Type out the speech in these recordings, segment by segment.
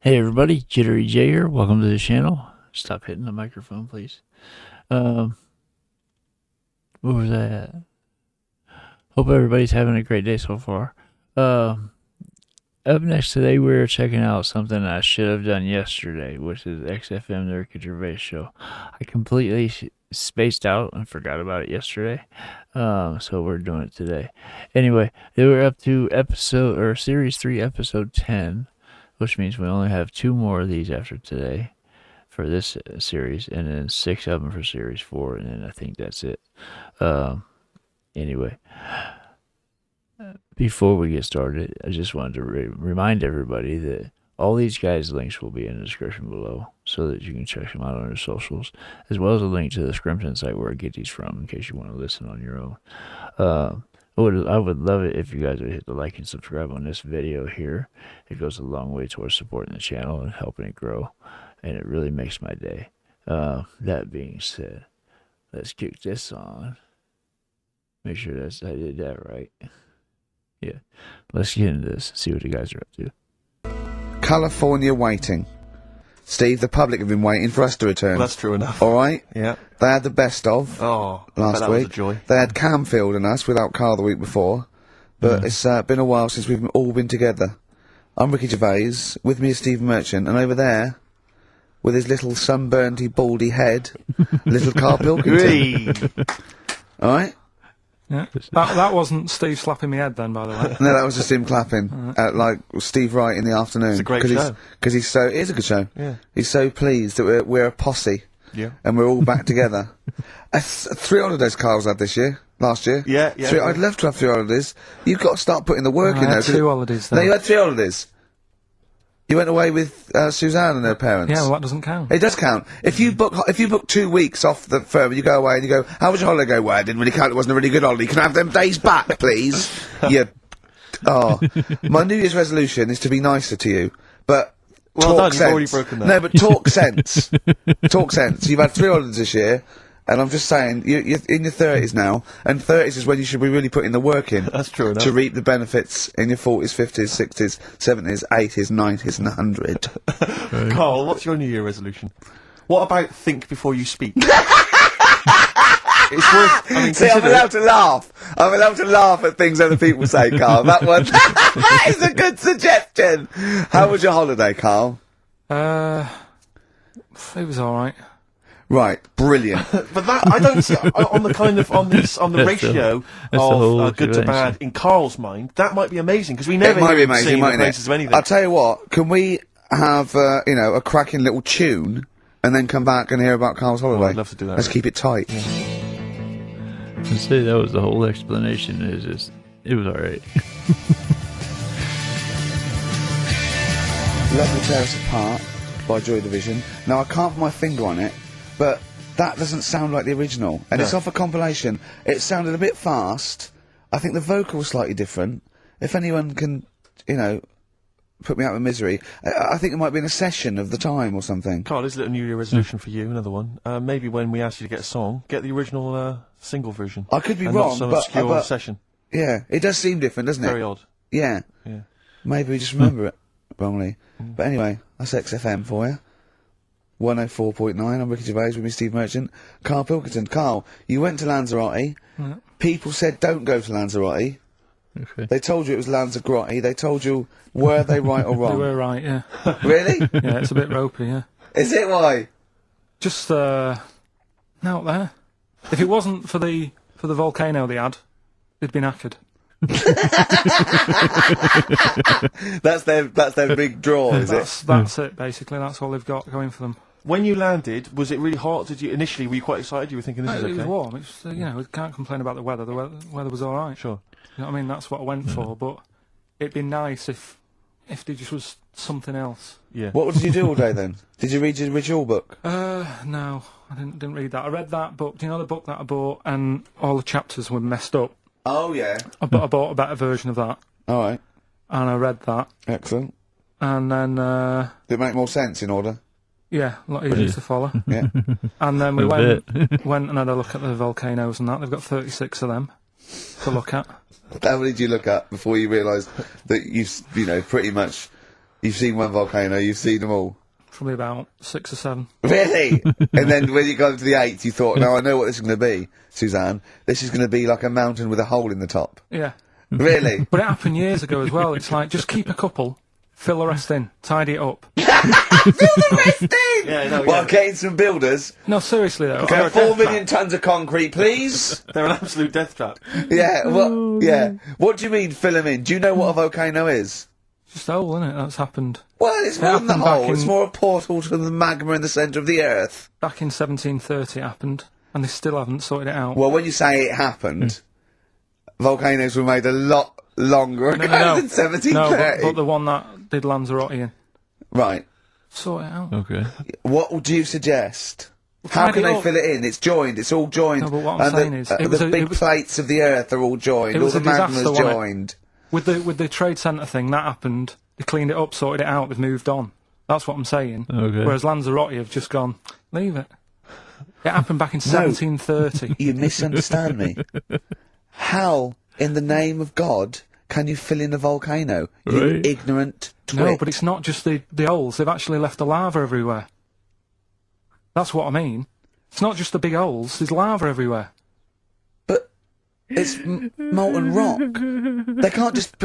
Hey everybody, JitteryJay here. Welcome to the channel. Stop hitting the microphone, please. Um, what was that? Hope everybody's having a great day so far. Up next today, we're checking out something I should have done yesterday, which is XFM, the Gervais show. I completely spaced out and forgot about it yesterday, so we're doing it today. Anyway, they were up to series 3, episode 10. Which means we only have 2 more of these after today for this series, and then 6 of them for series 4, and then I think that's it. Anyway, before we get started, I just wanted to remind everybody that all these guys' links will be in the description below, so that you can check them out on their socials, as well as a link to the Scrimton site where I get these from, in case you want to listen on your own. I would love it if you guys would hit the like and subscribe on this video here. It goes a long way towards supporting the channel and helping it grow, and it really makes my day. That being said, let's kick this on. Make sure I did that right. Yeah, let's get into this, see what you guys are up to. California waiting. Steve, the public have been waiting for us to return. Well, that's true enough. All right? Yeah. They had the best of last that week. Was a joy. They had Camfield and us without Karl the week before. But it's been a while since we've all been together. I'm Ricky Gervais, with me is Steve Merchant, and over there, with his little sunburnedy, baldy head, little Karl Pilkington. All right? Yeah. That wasn't Steve slapping me head then, by the way. No, that was just him clapping at, like, Steve Wright in the afternoon. It's a great show. Because he's so... It is a good show. Yeah. He's so pleased that we're a posse. Yeah. And we're all back together. 3 holidays Karl's had this year. Last year. Yeah. I'd love to have 3 holidays. You've got to start putting the work in there. I had 2 holidays, though. No, you had 3 holidays. You went away with Suzanne and her parents. Yeah, well, that doesn't count. It does count. If you book 2 weeks off the firm and you go away and you go, how was your holiday? Go, well, I didn't really count. It wasn't a really good holiday. Can I have them days back, please? My New Year's resolution is to be nicer to you, but well talk done, you've already sense. broken that. No, but talk sense. Talk sense. You've had 3 holidays this year. And I'm just saying, you're in your 30s now, and 30s is when you should be really putting the work in. That's true enough. To reap the benefits in your 40s, 50s, 60s, 70s, 80s, 90s, and 100. Karl, what's your New Year resolution? What about think before you speak? It's worth... I mean, see, I'm allowed to laugh. I'm allowed to laugh at things other people say, Karl. That one is a good suggestion. How was your holiday, Karl? It was alright. Right, brilliant. But that, I don't see, on the ratio of good to bad in Karl's mind, that might be amazing, because we never might be hear him amazing, sing the mightn't praises of it? anything. I'll tell you what, can we have, a cracking little tune, and then come back and hear about Karl's holiday? I'd love to do that. Let's keep it tight. I'd say that was the whole explanation. It was alright. Love Will Tear Us Apart by Joy Division. Now, I can't put my finger on it, but that doesn't sound like the original. And it's off a compilation. It sounded a bit fast. I think the vocal was slightly different. If anyone can, put me out of misery, I think it might be in a session of the time or something. Karl, here's a little New Year resolution for you, another one. Maybe when we ask you to get a song, get the original single version. I could be and wrong, not some but obscure session. Yeah, it does seem different, doesn't it? Very odd. Yeah. Yeah. Maybe we just remember it wrongly. But anyway, that's XFM for you. 104.9, I'm Ricky Gervais with me, Steve Merchant. Karl Pilkington. Karl, you went to Lanzarote. People said don't go to Lanzarote. Okay. They told you it was Lanzarote. They told you, were they right or wrong? They were right, yeah. Really? Yeah, it's a bit ropey, yeah. Is it? Why? Just, out there. If it wasn't for the volcano they had, they'd been knackered. That's their big draw, is it? That's it, basically. That's all they've got going for them. When you landed, was it really hot? Initially, were you quite excited? You were thinking this is okay? It was warm. It's, we can't complain about the weather. The weather was alright. Sure. You know what I mean? That's what I went for, but it'd be nice if there just was something else. Yeah. What did you do all day then? Did you read your original book? No, I didn't read that. I read that book. Do you know the book that I bought and all the chapters were messed up? Oh, yeah. I bought a better version of that. Alright. And I read that. Excellent. And then, Did it make more sense in order? yeah, a lot easier to follow. Yeah. And then we A went and had a look at the volcanoes and that. They've got 36 of them to look at. How many did you look at before you realised that you pretty much You've seen one volcano, you've seen them all. Probably about 6 or 7. Really? And then when you got to the 8th, you thought, no, I know what this is going to be, Suzanne. This is going to be like a mountain with a hole in the top. Yeah. Really? But it happened years ago as well. It's like, just keep a couple, fill the rest in, tidy it up. Fill the rest in! Yeah, no, Well, getting some builders. No, seriously though. Okay, 4 million tons of concrete, please. They're an absolute death trap. Yeah, well, yeah. What do you mean, fill them in? Do you know what a volcano is? Just a hole, isn't it? That's happened. Well, it's more than the happened back hole. It's in- more a portal to the magma in the centre of the earth. Back in 1730 it happened, and they still haven't sorted it out. Well, when you say it happened, volcanoes were made a lot longer ago than 1730. No, but the one that did Lanzarote in. Right. Sort it out. Okay. What would you suggest? How tidy can they up. fill it in? It's joined. It's all joined. No, but what I'm and saying is, it was the a- big it was- plates of the earth are all joined. it All was the a disaster, magma's wasn't it? joined. With the trade centre thing, that happened. They cleaned it up, sorted it out, they've moved on. That's what I'm saying. Okay. Whereas Lanzarote have just gone, leave it. It happened back in 1730. You misunderstand me. How, in the name of God, can you fill in a volcano? You Right. ignorant twit. No, but it's not just the holes. They've actually left the lava everywhere. That's what I mean. It's not just the big holes. There's lava everywhere. But it's molten rock. They can't just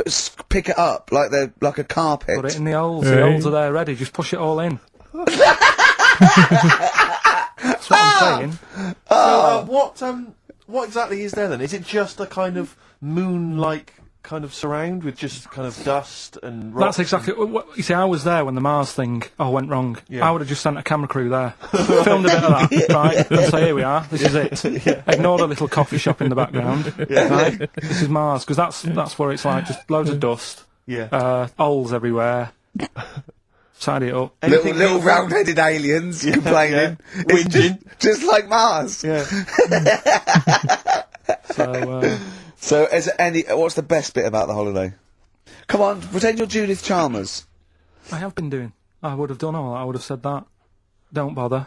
pick it up like they're like a carpet. Put it in the holes. Right. The holes are there ready. Just push it all in. That's what I'm saying. What exactly is there then? Is it just a kind of moon-like kind of surround with just kind of dust and rocks? That's exactly. You see, I was there when the Mars thing went wrong. Yeah. I would have just sent a camera crew there, filmed a bit of that, right, and say, here we are, this is it. Ignore the little coffee shop in the background, right? This is Mars, because that's what it's like, just loads of dust, Yeah. holes everywhere, tidy it up. Little round-headed aliens complaining. yeah. It's Whinging. just like Mars. Yeah. So, So, is there what's the best bit about the holiday? Come on, pretend you're Judith Chalmers. I have been doing. I would have done all that, I would have said that. Don't bother.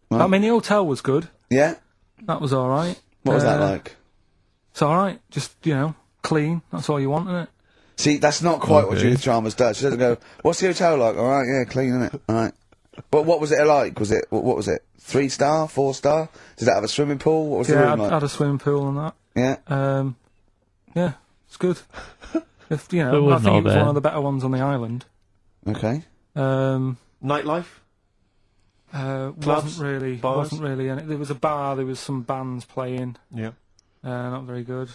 Right. I mean, the hotel was good. Yeah? That was alright. What was that like? It's alright. Just, clean. That's all you want, isn't it? See, that's not quite what Okay. Judith Chalmers does. She doesn't go, what's the hotel like? Alright, yeah, clean, innit? Alright. But what was it like? Was it, what was it? 3-star? 4-star? Did it have a swimming pool? What was the Yeah, room I like? had a swimming pool and that. Yeah? Yeah, it's good. If, It I wasn't think all it was bad. one of the better ones on the island. Okay. Nightlife? Clubs, bars? Wasn't really any. There was a bar, there was some bands playing, Yeah. not very good.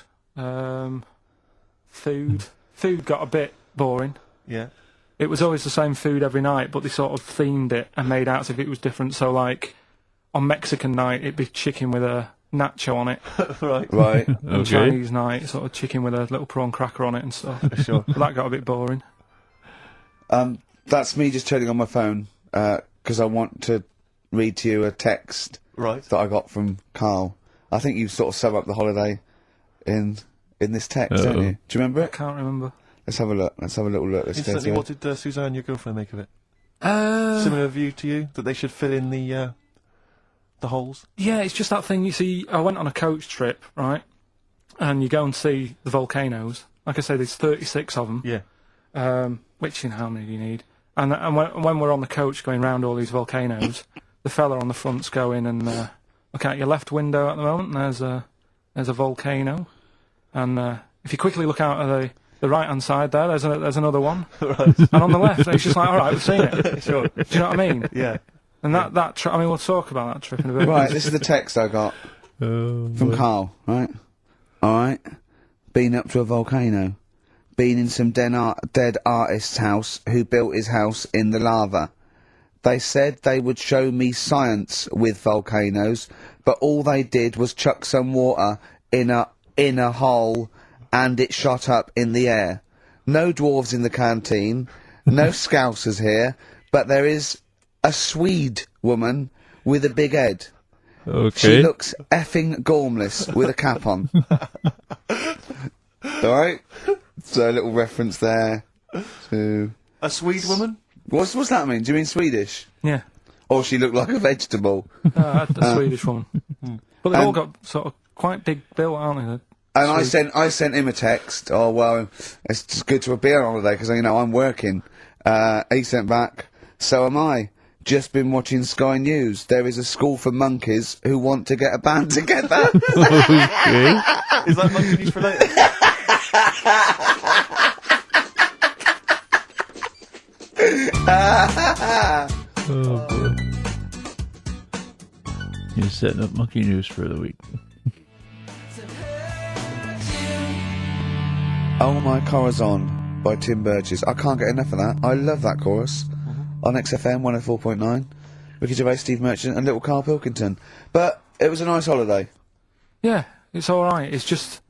Food got a bit boring. Yeah. It was always the same food every night, but they sort of themed it and made out as if it was different. So, like, on Mexican night, it'd be chicken with a nacho on it. Right. Right. On Okay. Chinese night, sort of chicken with a little prawn cracker on it and stuff. Sure. But that got a bit boring. That's me just turning on my phone, because I want to read to you a text Right. that I got from Karl. I think you sort of sum up the holiday in this text, don't you? Do you remember it? Can't remember. Let's have a look. Let's have a little look. Let's go Instantly, through what it. did Suzanne, your girlfriend, make of it? Similar view to you? That they should fill in the holes? Yeah, it's just that thing, you see, I went on a coach trip, right? And you go and see the volcanoes. Like I say, there's 36 of them. Yeah. Which, how many do you need? And when we're on the coach going round all these volcanoes, the fella on the front's going and look out your left window at the moment, and there's a volcano. And if you quickly look out of the right-hand side there, there's another one. Right. And on the left, it's just like, all right, we've seen it. Sure. Do you know what I mean? Yeah. And that trip, I mean, we'll talk about that trip in a bit. Right, this is the text I got from Karl, right? Alright. Been up to a volcano. Been in some dead artist's house who built his house in the lava. They said they would show me science with volcanoes, but all they did was chuck some water in a hole and it shot up in the air. No dwarves in the canteen, no scousers here, but there is a Swede woman with a big head. Okay. She looks effing gormless with a cap on. Alright? So a little reference there to... A Swede woman? What's that mean? Do you mean Swedish? Yeah. Or she looked like a vegetable? A Swedish woman. But they've all got sort of quite big built, aren't they? And I sent him a text. Oh well, it's just good to be on holiday because I'm working. He sent back, so am I. Just been watching Sky News. There is a school for monkeys who want to get a band together. Okay. Is that monkey news related? Oh, boy. He's setting up monkey news for the week. Oh My Corazon by Tim Burgess. I can't get enough of that. I love that chorus. On XFM 104.9. Ricky Gervais, Steve Merchant and little Karl Pilkington. But it was a nice holiday. Yeah, it's alright. It's just,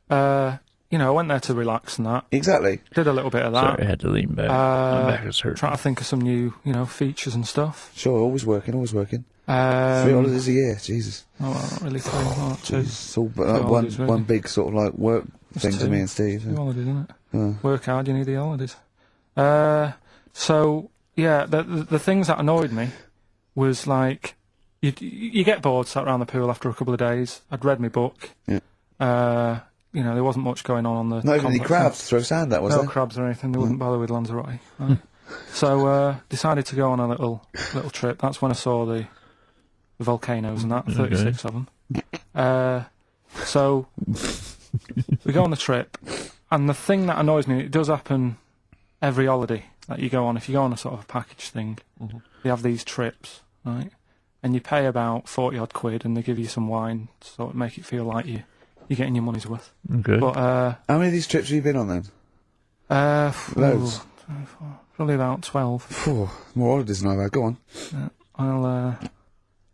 I went there to relax and that. Exactly. Did a little bit of that. Sorry, I had to lean back. My back is hurt. Trying to think of some new, features and stuff. Sure, always working. 3 holidays a year, Jesus. Oh, well, not really 3, well, 2. It's all holidays, really. one big sort of like work thing to 2. me and Steve. 2 holidays, isn't it? Yeah. Work hard, you need the holidays. So, yeah, the things that annoyed me was like, you get bored sat around the pool after a couple of days. I'd read my book. Yeah. There wasn't much going on the Not even any complex. crabs to throw sand at, was No there? crabs or anything. They wouldn't bother with Lanzarote. Right? So, decided to go on a little trip. That's when I saw the volcanoes and that, 36 of them. So, we go on the trip, and the thing that annoys me, it does happen every holiday that you go on. If you go on a sort of a package thing, they have these trips, right? And you pay about 40 odd quid, and they give you some wine to sort of make it feel like you're getting your money's worth. Okay. But How many of these trips have you been on then? Loads. Probably about 12. Phew, more holidays than I've had. Go on.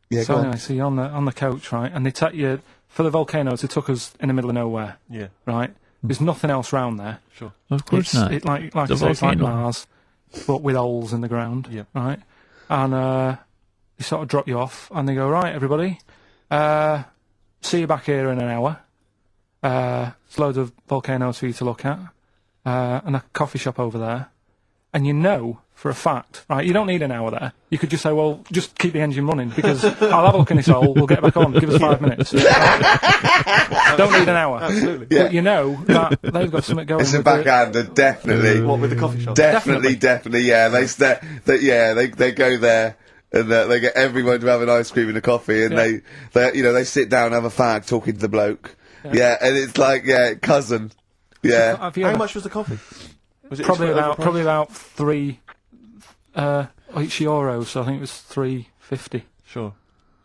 Yeah, So go anyway, on. so you're on the coach, right? And they take you for the volcanoes. They took us in the middle of nowhere, Yeah. right? There's nothing else round there. Sure. Of course not. It, like I The say, it's like volcano. Mars, but with holes in the ground, Yeah. right? And they sort of drop you off, and they go, right, everybody, see you back here in an hour. There's loads of volcanoes for you to look at, and a coffee shop over there. And you know for a fact, right, you don't need an hour there. You could just say, well, just keep the engine running, because I'll have a look in this hole, we'll get back on, give us 5 minutes. Don't need an hour. Absolutely. Yeah. But you know that they've got something going It's a with the- backhander, definitely. What with the coffee shop? Definitely, yeah. They go there and they get everyone to have an ice cream and a coffee, and they sit down and have a fag talking to the bloke. Yeah, and it's like cousin. Yeah. Have you How ever- much was the coffee? Was it Probably overpriced? about 3 each euros, so I think it was 3.50, Sure.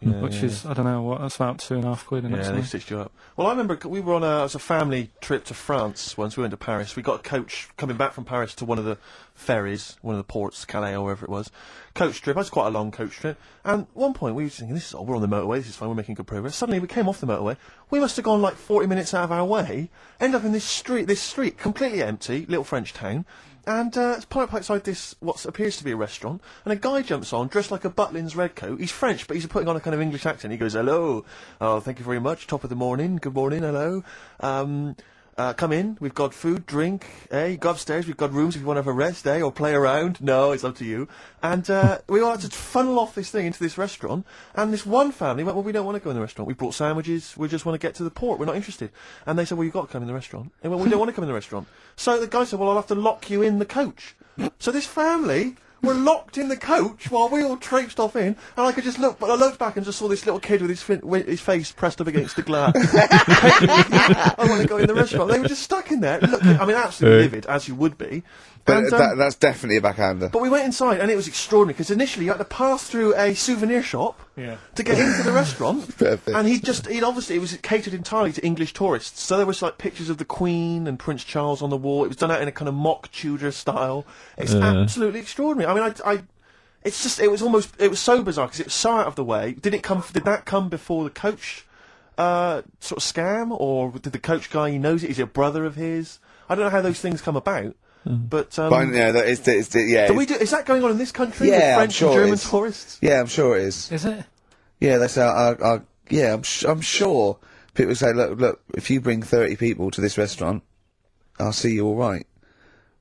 Yeah, which is, I don't know, what, that's about 2.5 quid. Yeah, they stitched you up. Well, I remember we were on it was a family trip to France once. We went to Paris. We got a coach coming back from Paris to one of the ferries, one of the ports, Calais or wherever it was. Coach trip. It was quite a long coach trip. And at one point we were thinking, we're on the motorway, this is fine, we're making good progress. Suddenly we came off the motorway. We must have gone like 40 minutes out of our way, end up in this street, completely empty, little French town. And it's pulled up outside this, what appears to be a restaurant, and a guy jumps on, dressed like a Butlins redcoat. He's French, but he's putting on a kind of English accent. He goes, hello, oh, thank you very much, top of the morning, good morning, hello. Come in, we've got food, drink, go upstairs, we've got rooms if you want to have a rest, or play around. No, it's up to you. And we all had to funnel off this thing into this restaurant, and this one family went, well, we don't want to go in the restaurant. We brought sandwiches, we just want to get to the port, we're not interested. And they said, well, you've got to come in the restaurant. They went, we don't want to come in the restaurant. So the guy said, well, I'll have to lock you in the coach. So this family were locked in the coach while we all traipsed off in, and I could just look, but I looked back and just saw this little kid with his face pressed up against the glass. I want to go in the restaurant. They were just stuck in there. Look, I mean, absolutely livid, as you would be. But And, that's definitely a backhander. but we went inside, and it was extraordinary, because initially you had to pass through a souvenir shop to get into the restaurant. Perfect. And he'd obviously, it was catered entirely to English tourists. So there was like pictures of the Queen and Prince Charles on the wall. It was done out in a kind of mock Tudor style. It's absolutely extraordinary. I mean, it's just, it was so bizarre, because it was so out of the way. Did that come before the coach, sort of scam? Or did the coach guy, he knows it, is it a brother of his? I don't know how those things come about. But Yeah, is Yeah, I'm French sure and it German is. tourists? Yeah, I'm sure it is. Is it? Yeah, that's I'm sure people say, look, if you bring 30 people to this restaurant, I'll see you all right.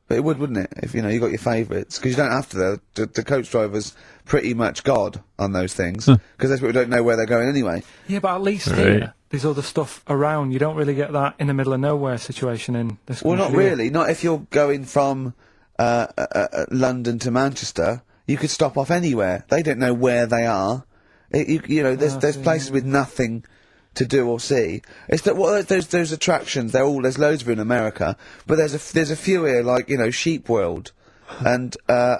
But it wouldn't it? If you got your favourites, because you don't have to. The coach driver's pretty much God on those things, because those people don't know where they're going anyway. Yeah, but at least Right. here, there's other stuff around. You don't really get that in the middle of nowhere situation in this Well, country. not really. Not if you're going from London to Manchester, you could stop off anywhere. They don't know where they are. There's places with nothing to do or see. It's that those attractions. There's loads of them in America, but there's a few here, like Sheep World, and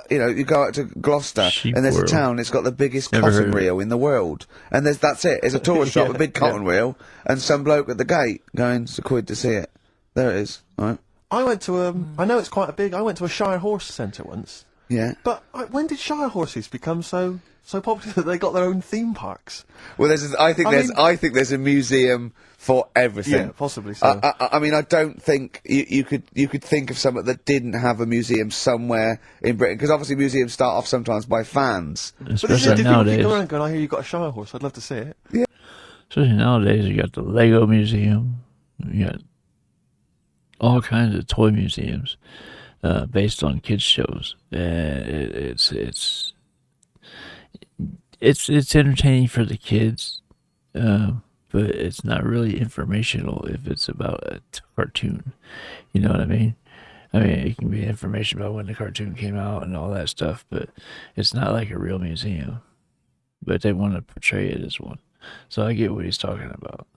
you go out to Gloucester, Sheep and there's World. a town. It's got the biggest Never heard cotton of it. reel in the world, and that's it. It's a tourist shop, a big cotton reel, and some bloke at the gate going, "It's a quid to see it." There it is. All right. I went to I know it's quite a big. I went to a Shire Horse Centre once. Yeah. But when did Shire horses become so popular that they got their own theme parks? Well, I think there's a museum for everything. Yeah, possibly so. I mean, I don't think you could think of something that didn't have a museum somewhere in Britain, because obviously museums start off sometimes by fans. But this is Especially people keep nowadays. going around going, I hear you got a Shire horse. I'd love to see it. Especially nowadays, you got the Lego Museum. You got all kinds of toy museums based on kids shows. It's entertaining for the kids, but it's not really informational if it's about a cartoon. You know what I mean? I mean, it can be information about when the cartoon came out and all that stuff, but it's not like a real museum. But they want to portray it as one. So I get what he's talking about.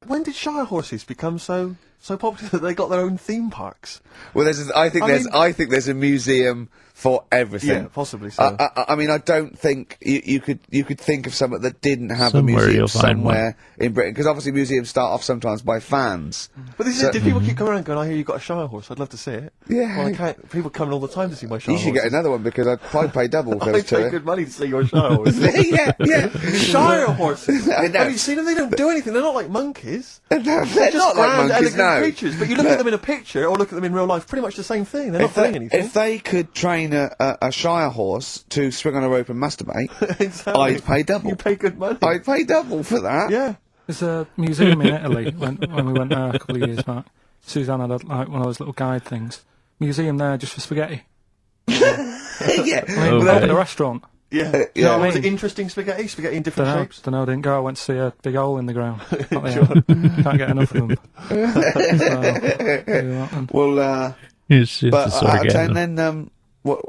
When did Shire horses become so popular that they got their own theme parks? Well, I think there's a museum for everything. Yeah, possibly so. I mean, I don't think you could think of something that didn't have Somewhere a museum you'll find somewhere in Britain, because obviously museums start off sometimes by fans. But this is, did people keep coming around going, I hear you got a Shire horse, I'd love to see it? Yeah. Well, I can't. People coming all the time to see my Shire You should get horses. another one, because I'd pay double for I those pay two. good money to see your Shire horse. yeah. Shire horses. I know. Have you seen them? They don't do anything. They're not like monkeys. They're They're just not like grand, monkeys, elegant no. creatures. But you look at them in a picture or look at them in real life, pretty much the same thing. They're not doing anything. If they could train a Shire horse to swing on a rope and masturbate, Exactly. I'd pay double. You pay good money. I'd pay double for that. Yeah. There's a museum in Italy when we went there a couple of years back. Suzanne had one of those little guide things. Museum there just for spaghetti. yeah. I mean, Okay. at a restaurant. Yeah. yeah. Was it interesting spaghetti? Spaghetti in different shapes? Don't know, didn't go. I went to see a big hole in the ground. Can't get enough of them. So, do that then. Well, It's but a out of 10, sarcasm. then what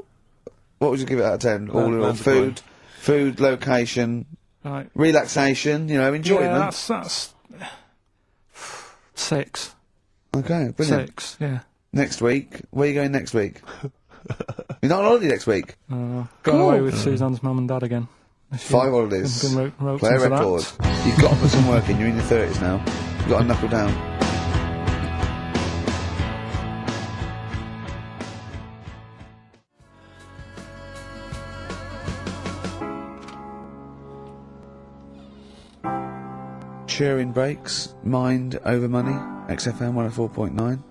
would you give it out of 10? All in all, Man's a food, location, Right. relaxation, enjoyment. Yeah, that's 6. Okay, brilliant. 6, yeah. Next week, where are you going next week? You're not on holiday next week. Going Cool. away with Suzanne's mum and dad again. 5 holidays. Can rope Play a some for record. that. You've got to put some work in. You're in your 30s now. You've got to knuckle down. Cheering breaks, mind over money, XFM 104.9.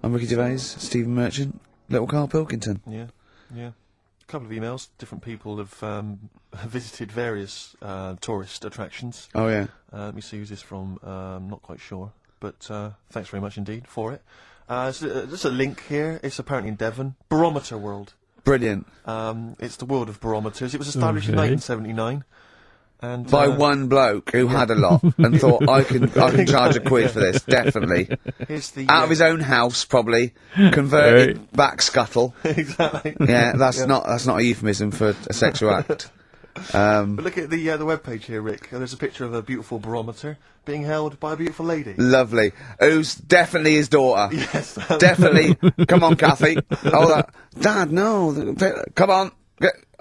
I'm Ricky Gervais, Stephen Merchant, little Karl Pilkington. Yeah. A couple of emails. Different people have visited various tourist attractions. Oh yeah. Let me see who's this from. Not quite sure. But thanks very much indeed for it. Just a link here. It's apparently in Devon. Barometer World. Brilliant. It's the world of barometers. It was established in Okay. 1979. And, By one bloke who had a lot and thought, I can charge a quid for this, definitely. here's the, Out of his own house, probably. Converted back scuttle. exactly. Yeah, that's not a euphemism for a sexual act. But look at the webpage here, Rick. There's a picture of a beautiful barometer being held by a beautiful lady. Lovely. Who's definitely his daughter. Yes. Definitely. Come on, Kathy. Hold that. Dad, no. Come on.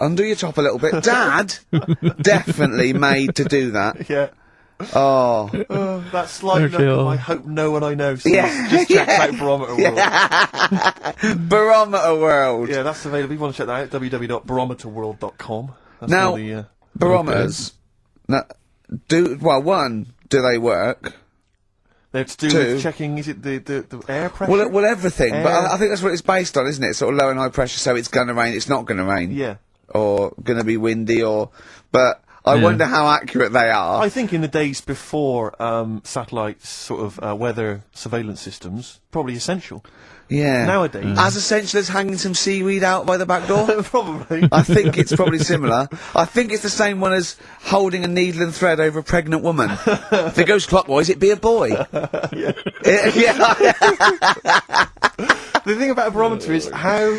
Undo your top a little bit. Dad? Definitely made to do that. Yeah. Oh. That slight look Okay, of, well. I hope no one I know sees. Yeah, Just check yeah. out Barometer World. Barometer World. Yeah, that's available. If you want to check that out, www.barometerworld.com. That's Now, all the, barometers. Now, do they work? they're to do Two. with checking, is it the air pressure? Well, everything. But Air. I think that's what it's based on, isn't it? Sort of low and high pressure, so it's gonna rain, it's not gonna rain. Yeah. Or gonna be windy, but I Yeah. wonder how accurate they are. I think in the days before satellite sort of weather surveillance systems, probably essential. Yeah. Nowadays. As essential as hanging some seaweed out by the back door? Probably. I think it's probably similar. I think it's the same one as holding a needle and thread over a pregnant woman. If it goes clockwise, it'd be a boy. Yeah. Yeah. The thing about a barometer is how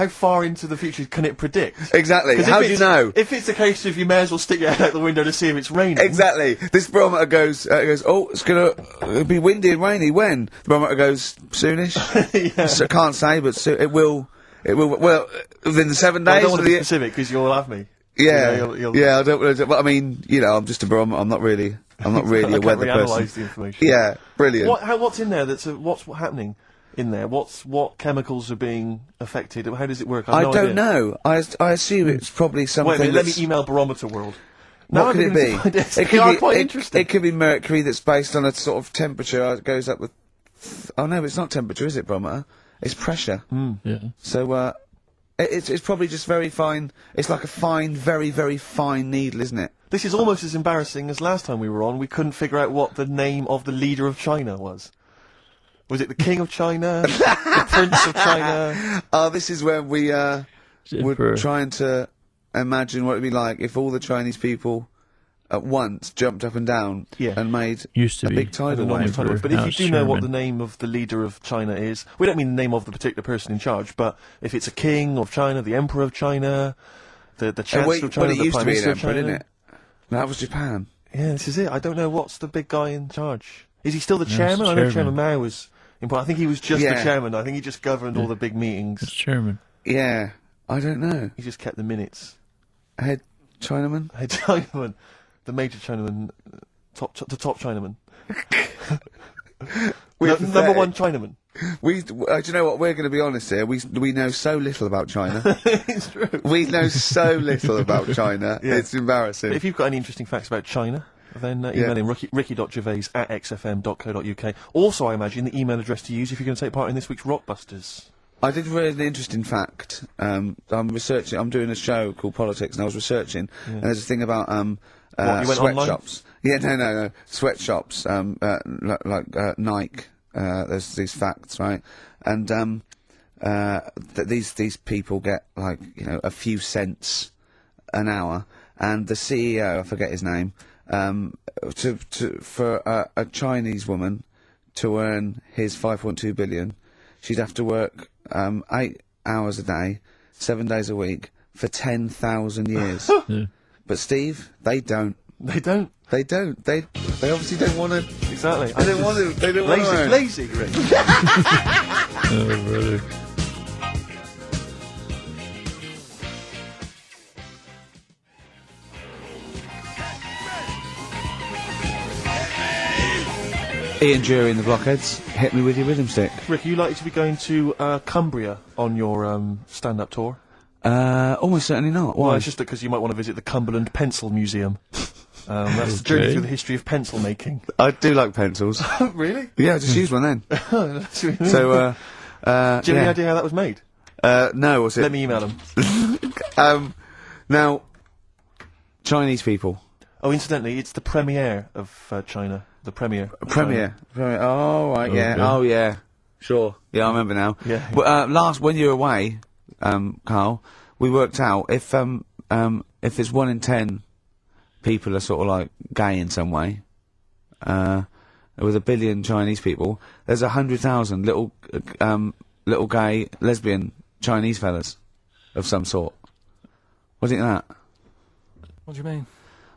far into the future can it predict? Exactly. 'Cause How if do you it's- know? If it's a case of you may as well stick your head out the window to see if it's raining. Exactly. This barometer goes, oh, it's gonna be windy and rainy. When? The barometer goes, soonish. Yeah. So, can't say, but it will, well, within the 7 I days. don't want to be of the- specific because you'll have me. Yeah, You'll- yeah, I don't, well, I mean, I'm just a barometer, I'm not really I a can't weather reanalyse person. the information. Yeah, brilliant. What's in there? What's happening in there? What chemicals are being affected? How does it work? I no don't idea. know. I assume it's probably something Wait a minute, let me that's- email Barometer World. What Now could I'm it beginning to be? find They are quite interesting. It could be mercury that's based on a sort of temperature. It goes up with. Oh no, it's not temperature, is it, barometer? It's pressure. Yeah. So it's probably just very fine. It's like a fine, very, very fine needle, isn't it? This is almost as embarrassing as last time we were on. We couldn't figure out what the name of the leader of China was. Was it the King of China? The Prince of China? Oh, this is where we were Emperor. trying to imagine what it'd be like if all the Chinese people at once jumped up and down Yeah. and made Used to a be. big tidal Enormous wave. tidal wave. But Now if you it's do know what the Sherman. name of the leader of China is, we don't mean the name of the particular person in charge, but if it's a king of China, the emperor of China, the chancellor of China, Well, it the used to prime be an minister of emperor, China. didn't it? That was Japan. Yeah, this is it. I don't know what's the big guy in charge. Is he still the it's chairman? the I know chairman. Chairman Mao was important. I think he was just the Yeah. chairman. I think he just governed all the big It's meetings. Chairman. Yeah, I don't know. He just kept the minutes. Head Chinaman. Hey, Chinaman, the major Chinaman, the top Chinaman. We're Number pathetic. one Chinaman. Do you know what? We're going to be honest here. We know so little about China. It's true. We know so little about China. Yeah. It's embarrassing. If you've got any interesting facts about China, then email him, ricky.gervais@xfm.co.uk. Also, I imagine the email address to use if you're going to take part in this week's Rockbusters. I did read an interesting fact. I'm researching. I'm doing a show called Politics, and I was researching. And there's a thing about What, you went online? sweatshops. Yeah, no. Sweatshops, like Nike. There's these facts, right? And these people get like a few cents an hour, and the CEO, I forget his name, for a Chinese woman to earn his 5.2 billion, she'd have to work 8 hours a day, 7 days a week for 10,000 years. Yeah. But Steve, they don't. They don't. They don't. They obviously don't want to. Exactly. They don't want to. They don't want to. Lazy, Rick. Oh, brother. Ian Jury and the Blockheads, hit me with your rhythm stick. Rick, are you likely to be going to Cumbria on your stand-up tour? Almost certainly not. Why? Well, it's just because you might want to visit the Cumberland Pencil Museum. That's the journey Okay. through the history of pencil making. I do like pencils. Really? Yeah, just use one then. That's really So, Do you have any yeah. idea how that was made? No, was it? Let me email them. Now, Chinese people. Oh, incidentally, it's the premiere of China. The premiere. of Premier. Oh, right, yeah. Okay. Oh, yeah. Sure. Yeah, I remember now. Yeah. Well, when you were away, Carl, we worked out if it's 1 in 10 people are sort of like gay in some way, with 1 billion Chinese people, there's 100,000 little gay, lesbian Chinese fellas of some sort. What do you think of that? What do you mean?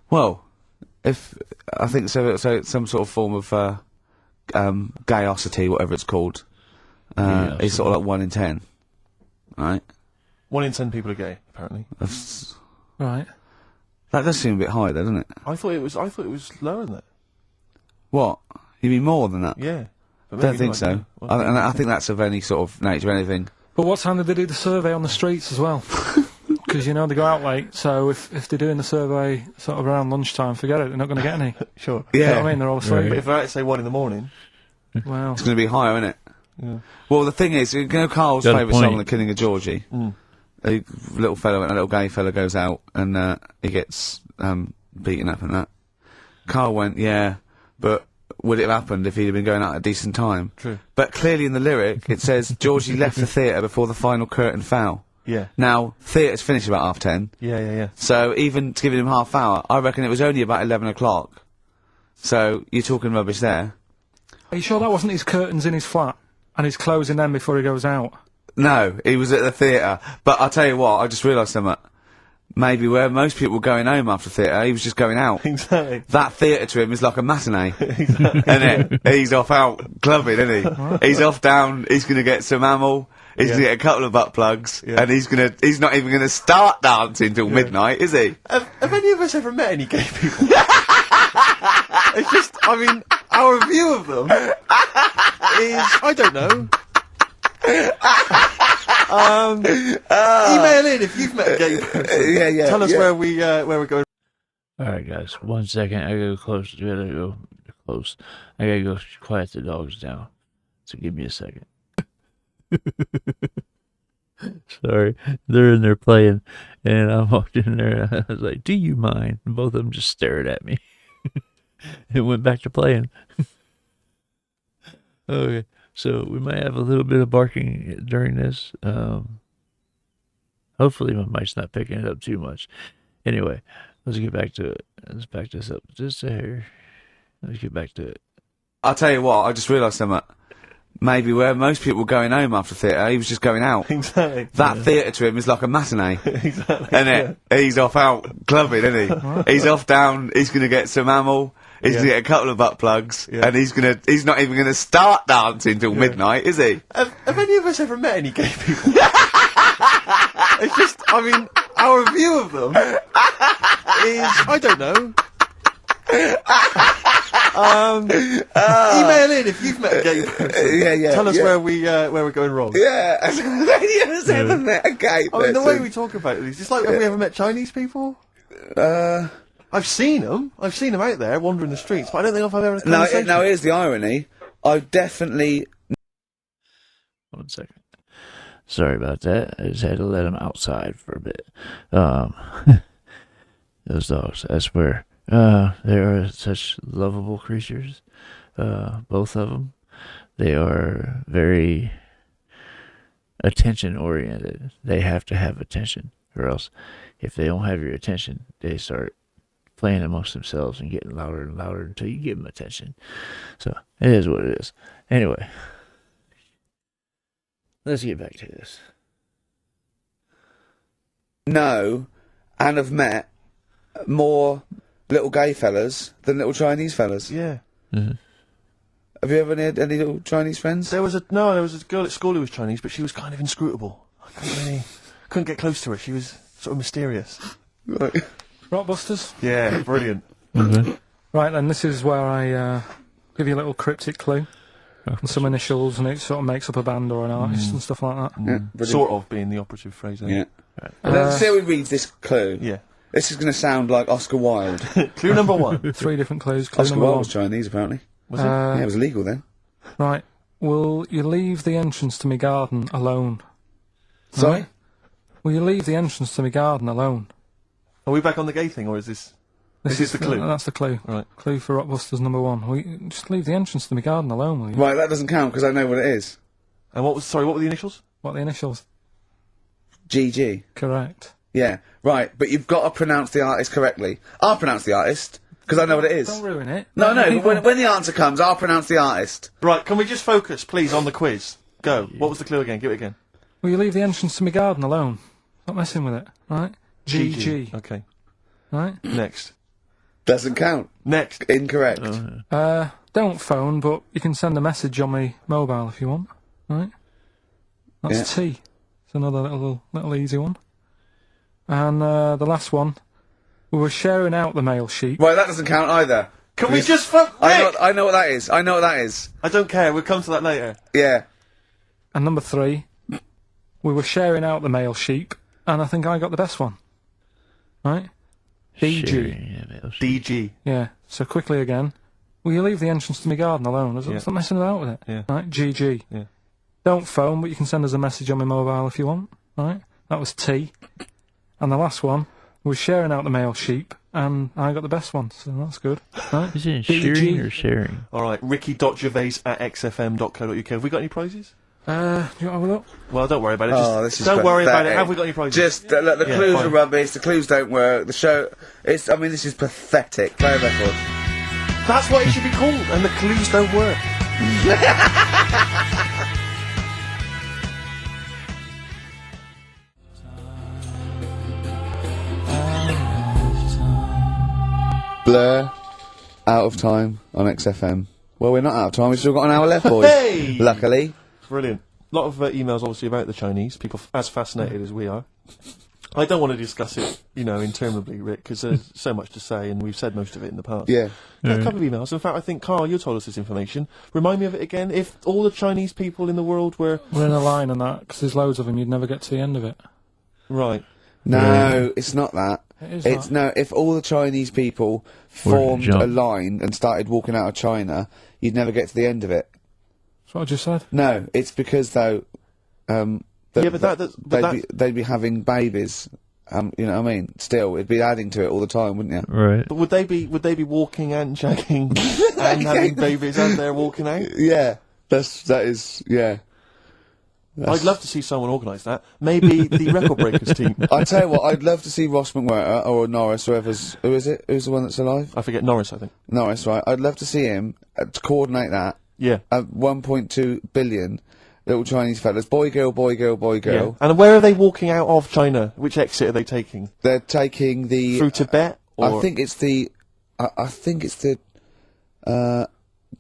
Well, if I think so it's some sort of form of gayosity, whatever it's called. Yeah, It's sort of like 1 in 10, right? 1 in 10 people are gay, apparently. That's, Right. that does seem a bit high, though, doesn't it? I thought it was lower than that. What? You mean more than that? Yeah. But I don't maybe think not, so. yeah. Well, And I think that's of any sort of nature, anything. But what time did they do the survey on the streets as well? Because, they go out late, so if they're doing the survey sort of around lunchtime, forget it, they're not going to get any. sure. You know Yeah. what I mean? They're all asleep. But if they're out, say 1 in the morning, Well, It's going to be higher, isn't it? yeah. Well, the thing is, Carl's Got a favourite song, point. The Killing of Georgie. A little gay fella goes out and he gets beaten up and that. Carl went, yeah, but would it have happened if he'd have been going out at a decent time? True. But clearly in the lyric, it says, Georgie left the theatre before the final curtain fell. Yeah. Now, theatre's finished about 10:30, Yeah. so even giving him half hour, I reckon it was only about 11 o'clock. So, you're talking rubbish there. are you sure that wasn't his curtains in his flat? And he's closing them before he goes out. No, he was at the theatre. But I'll tell you what, I just realised something. Maybe where most people were going home after theatre, he was just going out. Exactly. That theatre to him is like a matinee. Isn't it? He's off out clubbing, isn't he? He's off down, he's going to get some ammo, he's going to get a couple of butt plugs, and he's not even going to start dancing till midnight, is he? Have any of us ever met any gay people? It's just, I mean, our view of them is, I don't know. Email in if you've met a gay person. Tell us where we're going. Alright, guys, 1 second. I gotta go close. I gotta go close. I gotta go quiet the dogs down. So give me a second. Sorry, they're in there playing, and I walked in there and I was like, "Do you mind?" And both of them just stared at me. It went back to playing. Okay, so we might have a little bit of barking during this. Hopefully my mic's not picking it up too much. Anyway, let's get back to it. Let's back this up just a hair. Let's get back to it. I'll tell you what, I just realised something. Maybe where most people were going home after theatre, he was just going out. Exactly. That theatre to him is like a matinee. Exactly. Isn't it? He's off out clubbing, isn't he? He's off down, he's going to get some ammo, he's going to get a couple of butt plugs, and he's not even going to start dancing till midnight, is he? Have any of us ever met any gay people? It's just, I mean, our view of them is, I don't know. Email in if you've met a gay person. Tell us where we're going wrong. Yeah, have any of us ever met a gay person? I mean, the way we talk about these, it's like, have we ever met Chinese people? I've seen them out there wandering the streets, but I don't think I've ever had a conversation. Now here's the irony. I definitely... 1 second. Sorry about that. I just had to let them outside for a bit. Those dogs, I swear. They are such lovable creatures. Both of them. They are very attention oriented. They have to have attention, or else if they don't have your attention, they start playing amongst themselves and getting louder and louder until you give them attention. So it is what it is. Anyway, let's get back to this. know and have met more little gay fellas than little Chinese fellas. Yeah. Mm-hmm. Have you ever had any little Chinese friends? There was a girl at school who was Chinese, but she was kind of inscrutable. I couldn't get close to her. She was sort of mysterious. Right. Rockbusters? Yeah, brilliant. Okay. Right then, this is where I give you a little cryptic clue. And some initials, and it sort of makes up a band or an artist and stuff like that. Yeah, sort of being the operative phrase there. Yeah. Let's see how we read this clue. Yeah. This is going to sound like Oscar Wilde. Clue number one. 3 different clues. Clue Oscar number Wilde 1. was Chinese, apparently. Was it? Yeah, it was illegal then. Right. Will you leave the entrance to my garden alone? Sorry? Right. Will you leave the entrance to my garden alone? Are we back on the gay thing, or is this... This is the clue? That's the clue. Right. Clue for Rockbusters number 1. Will you just leave the entrance to my garden alone, will you? Right, that doesn't count because I know what it is. And what were the initials? What are the initials? GG. Correct. Yeah, right, but you've got to pronounce the artist correctly. I'll pronounce the artist, because I know what it is. Don't ruin it. No, but when the answer comes, I'll pronounce the artist. Right, can we just focus, please, on the quiz? Go. What was the clue again? Give it again. Will you leave the entrance to my garden alone? Not messing with it, right? GG. Okay. Right? Next. Doesn't count. Next. Incorrect. Don't phone, but you can send a message on my mobile if you want, right? That's T. It's another little easy one. And the last one, we were sharing out the mail sheet. Right, that doesn't count either. Can we just fuck... I know what that is. I know what that is. I don't care, we'll come to that later. Yeah. And number 3, we were sharing out the mail sheet, and I think I got the best one. Right? DG. DG. Yeah. So quickly again. Will you leave the entrance to my garden alone? Stop messing about with it. Yeah. Right? GG. Yeah. Don't phone, but you can send us a message on my mobile if you want. Right? That was T. And the last one was sharing out the mail sheet, and I got the best one, so that's good. Right? Is it DG. shearing or sharing? Alright, ricky.gervais@xfm.co.uk. Have we got any prizes? Do you want to have a look? Well, don't worry about it. This is don't worry about it. pathetic. Have we got any prizes? Just, look, the clues fine. are rubbish, the clues don't work, the show... this is pathetic. Play a record. That's what it should be called, and the clues don't work. Blur, Out of Time on XFM. Well, we're not out of time. We've still got an hour left, boys. Hey! Luckily. Brilliant. A lot of emails, obviously, about the Chinese. People as fascinated as we are. I don't want to discuss it, interminably, Rick, because there's so much to say, and we've said most of it in the past. Yeah. Got a couple of emails. In fact, I think, Karl, you told us this information. Remind me of it again. If all the Chinese people in the world were... We're in a line on that, because there's loads of them, you'd never get to the end of it. Right. No, it's not that. It's no. If all the Chinese people formed a line and started walking out of China, you'd never get to the end of it. That's what I just said. No, it's because though, they'd be having babies. You know what I mean? Still, it'd be adding to it all the time, wouldn't you? Right. But would they be walking and shagging and having babies as they're walking out? Yeah, that is. I'd love to see someone organise that. Maybe the Record Breakers team. I tell you what, I'd love to see Ross McWhirter or Norris, who is it? Who's the one that's alive? I forget, Norris, I think. Norris, right? I'd love to see him to coordinate that. Yeah. 1.2 billion little Chinese fellas, boy, girl, boy, girl, boy, girl. Yeah. And where are they walking out of China? Which exit are they taking? They're taking the through Tibet. Or? I think it's the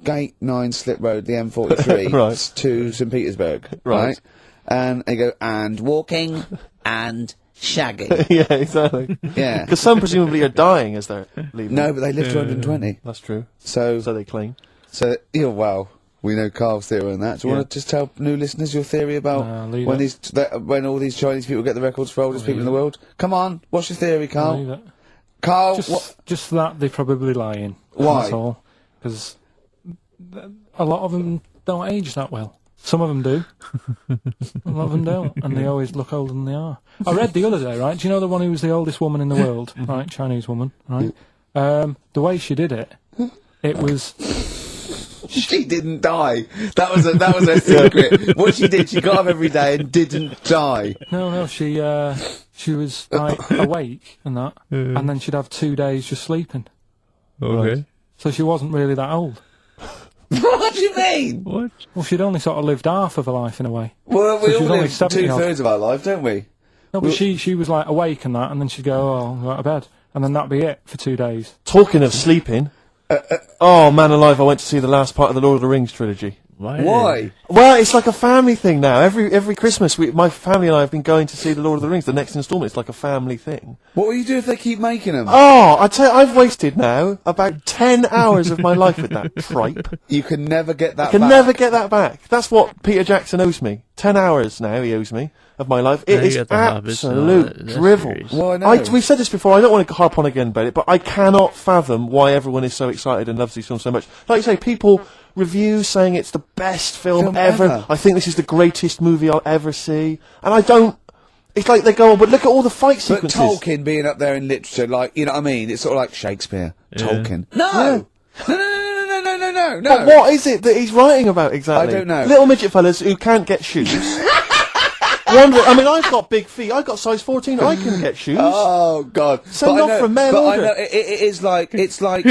Gate 9 Slip Road, the M43, right. to St Petersburg, right? And they go, and walking, and shagging. Yeah, exactly. Yeah. Because some presumably are dying as they're leaving. No, but they live to 120. That's true. So they claim. So, well, we know Karl's theory on that. Do you want to just tell new listeners your theory about when all these Chinese people get the records for oldest people in the world? Come on, what's your theory, Karl? Karl, just that they're probably lying. Why? That's all. Because a lot of them don't age that well. Some of them do. A lot of them don't, and they always look older than they are. I read the other day, right? Do you know the one who was the oldest woman in the world, right? Chinese woman, right? The way she did it, it was. She didn't die. That was her secret. What she did, she got up every day and didn't die. No, she was like awake and that, and then she'd have 2 days just sleeping. Okay. Right. So she wasn't really that old. What do you mean? What? Well, she'd only sort of lived half of her life in a way. Well, we all live 70 2/3 of our life, don't we? No, but she was like awake and that, and then she'd go, I'll go to bed, and then that'd be it for 2 days. Talking of sleeping, oh man alive, I went to see the last part of the Lord of the Rings trilogy. Why? Well, it's like a family thing now. Every Christmas, my family and I have been going to see the Lord of the Rings, the next instalment. It's like a family thing. What will you do if they keep making them? Oh, I tell you, I've wasted now about 10 hours of my life with that tripe. You can never get that I can back. never get that back. That's what Peter Jackson owes me. 10 hours now he owes me of my life. It is absolute drivel. Well, I know. We've said this before, I don't want to harp on again about it, but I cannot fathom why everyone is so excited and loves these films so much. Like you say, people reviews saying it's the best film ever. I think this is the greatest movie I'll ever see. And I don't... It's like they go, oh, but look at all the fight sequences. But Tolkien being up there in literature, like, you know what I mean? It's sort of like Shakespeare. Tolkien. No! No. But what is it that he's writing about exactly? I don't know. Little midget fellas who can't get shoes. I mean, I've got big feet. I've got size 14. I can get shoes. Oh, God. So not from mail order. But I know, it is like, it's like,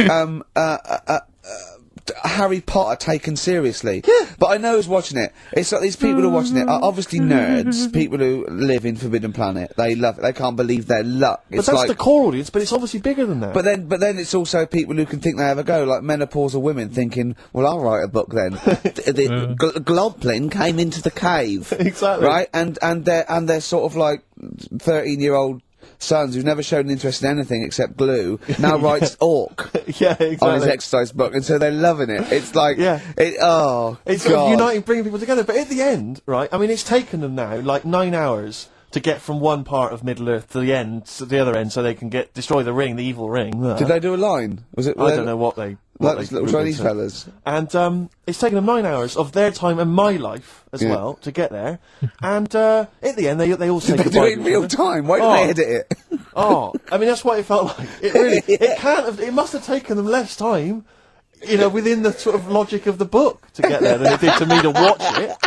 Harry Potter taken seriously. Yeah. But I know who's watching it. It's like these people who are watching it are obviously nerds, people who live in Forbidden Planet. They love it. They can't believe their luck. But that's the core audience, but it's obviously bigger than that. But then it's also people who can think they have a go, like menopausal women thinking, well, I'll write a book then. Globplin came into the cave. Exactly. Right? And they're sort of like 13-year-old sons who've never shown an interest in anything except glue now writes Orc exactly. on his exercise book, and so they're loving it. It's like it's sort of uniting, bringing people together. But at the end, right? I mean, it's taken them now like 9 hours to get from one part of Middle Earth to the end, to the other end, so they can destroy the ring, the evil ring. Did they do a line? Was it? I don't know what they. Like little Chinese fellas. And it's taken them 9 hours of their time and my life as well to get there. And at the end, they all say Did they goodbye. do it in real time? Why didn't they edit it? I mean, that's what it felt like. It really, it can't have. It must have taken them less time, within the sort of logic of the book to get there than it did to me to watch it.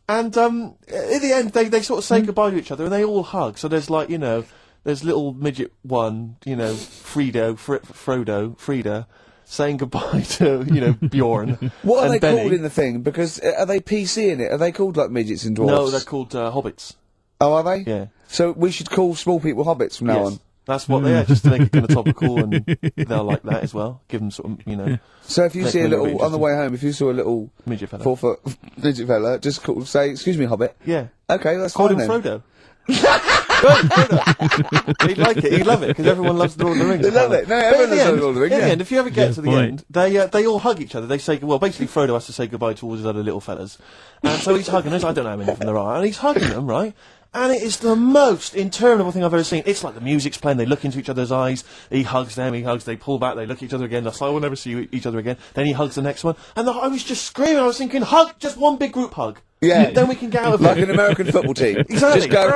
And at the end, they sort of say goodbye to each other and they all hug. So there's like, there's little midget one, Frida, saying goodbye to, Bjorn. What are and they Benny. called in the thing? Because are they PC in it? Are they called like midgets and dwarfs? No, they're called hobbits. Oh, are they? Yeah. So we should call small people hobbits from now on. That's what they are, just to make it kind of topical, and they'll like that as well. Give them sort of, So if you Make see a them a bit little, on the interesting. way home, if you saw a little midget fella. 4 foot midget fella, just say, excuse me, Hobbit. Yeah. Okay, that's Call fine him then. Frodo. Great, Frodo. He'd like it. He'd love it because everyone loves the Lord of the Rings. They love it. No, everyone loves the Lord of the Rings, In the yeah. end, if you ever get Good to the point. end, they all hug each other. They say, well, basically Frodo has to say goodbye to all his other little fellas, and so he's hugging them. I don't know how many of them there are, and he's hugging them, right? And it is the most interminable thing I've ever seen. It's like the music's playing, they look into each other's eyes, he hugs them, they pull back, they look at each other again, that's like, we'll never see each other again. Then he hugs the next one, and I was just screaming, I was thinking, hug, just one big group hug. Yeah. Then we can get out of Like it. an American football team. Exactly. Just go,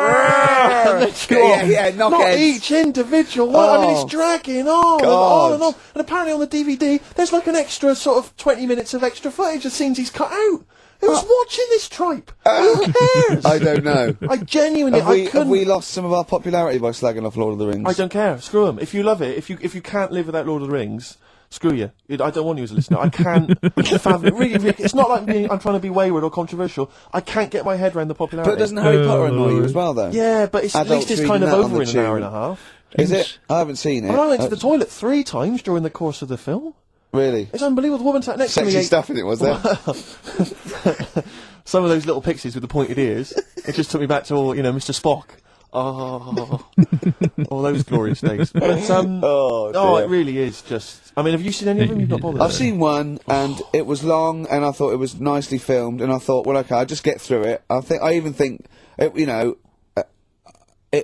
Let's go. yeah, knock Not heads. each individual one. I mean, Oh. it's dragging on God. and on and on. And apparently on the DVD, there's like an extra sort of 20 minutes of extra footage of scenes he's cut out. Who's watching this tripe? Who cares? I don't know. I genuinely, I Have couldn't. we lost some of our popularity by slagging off Lord of the Rings? I don't care. Screw them. If you love it, if you can't live without Lord of the Rings, screw you. I don't want you as a listener. I can't fathom it. Really, it's not like I'm trying to be wayward or controversial. I can't get my head around the popularity. But doesn't Harry Potter annoy you as well, though? Yeah, but at Adults least it's kind reading of that on over the in an hour tube. and a half. Is it? I haven't seen it. I went to the toilet 3 times during the course of the film. Really? It's unbelievable. The woman sat next to me. Sexy stuff in it, was there? Some of those little pixies with the pointed ears. It just took me back to all, Mr. Spock. Oh, all those glorious days. But, Oh, dear. it really is just. I mean, have you seen any of them? You've not bothered. I've seen one, and it was long, and I thought it was nicely filmed, and I thought, well, okay, I'll just get through it. I even think, it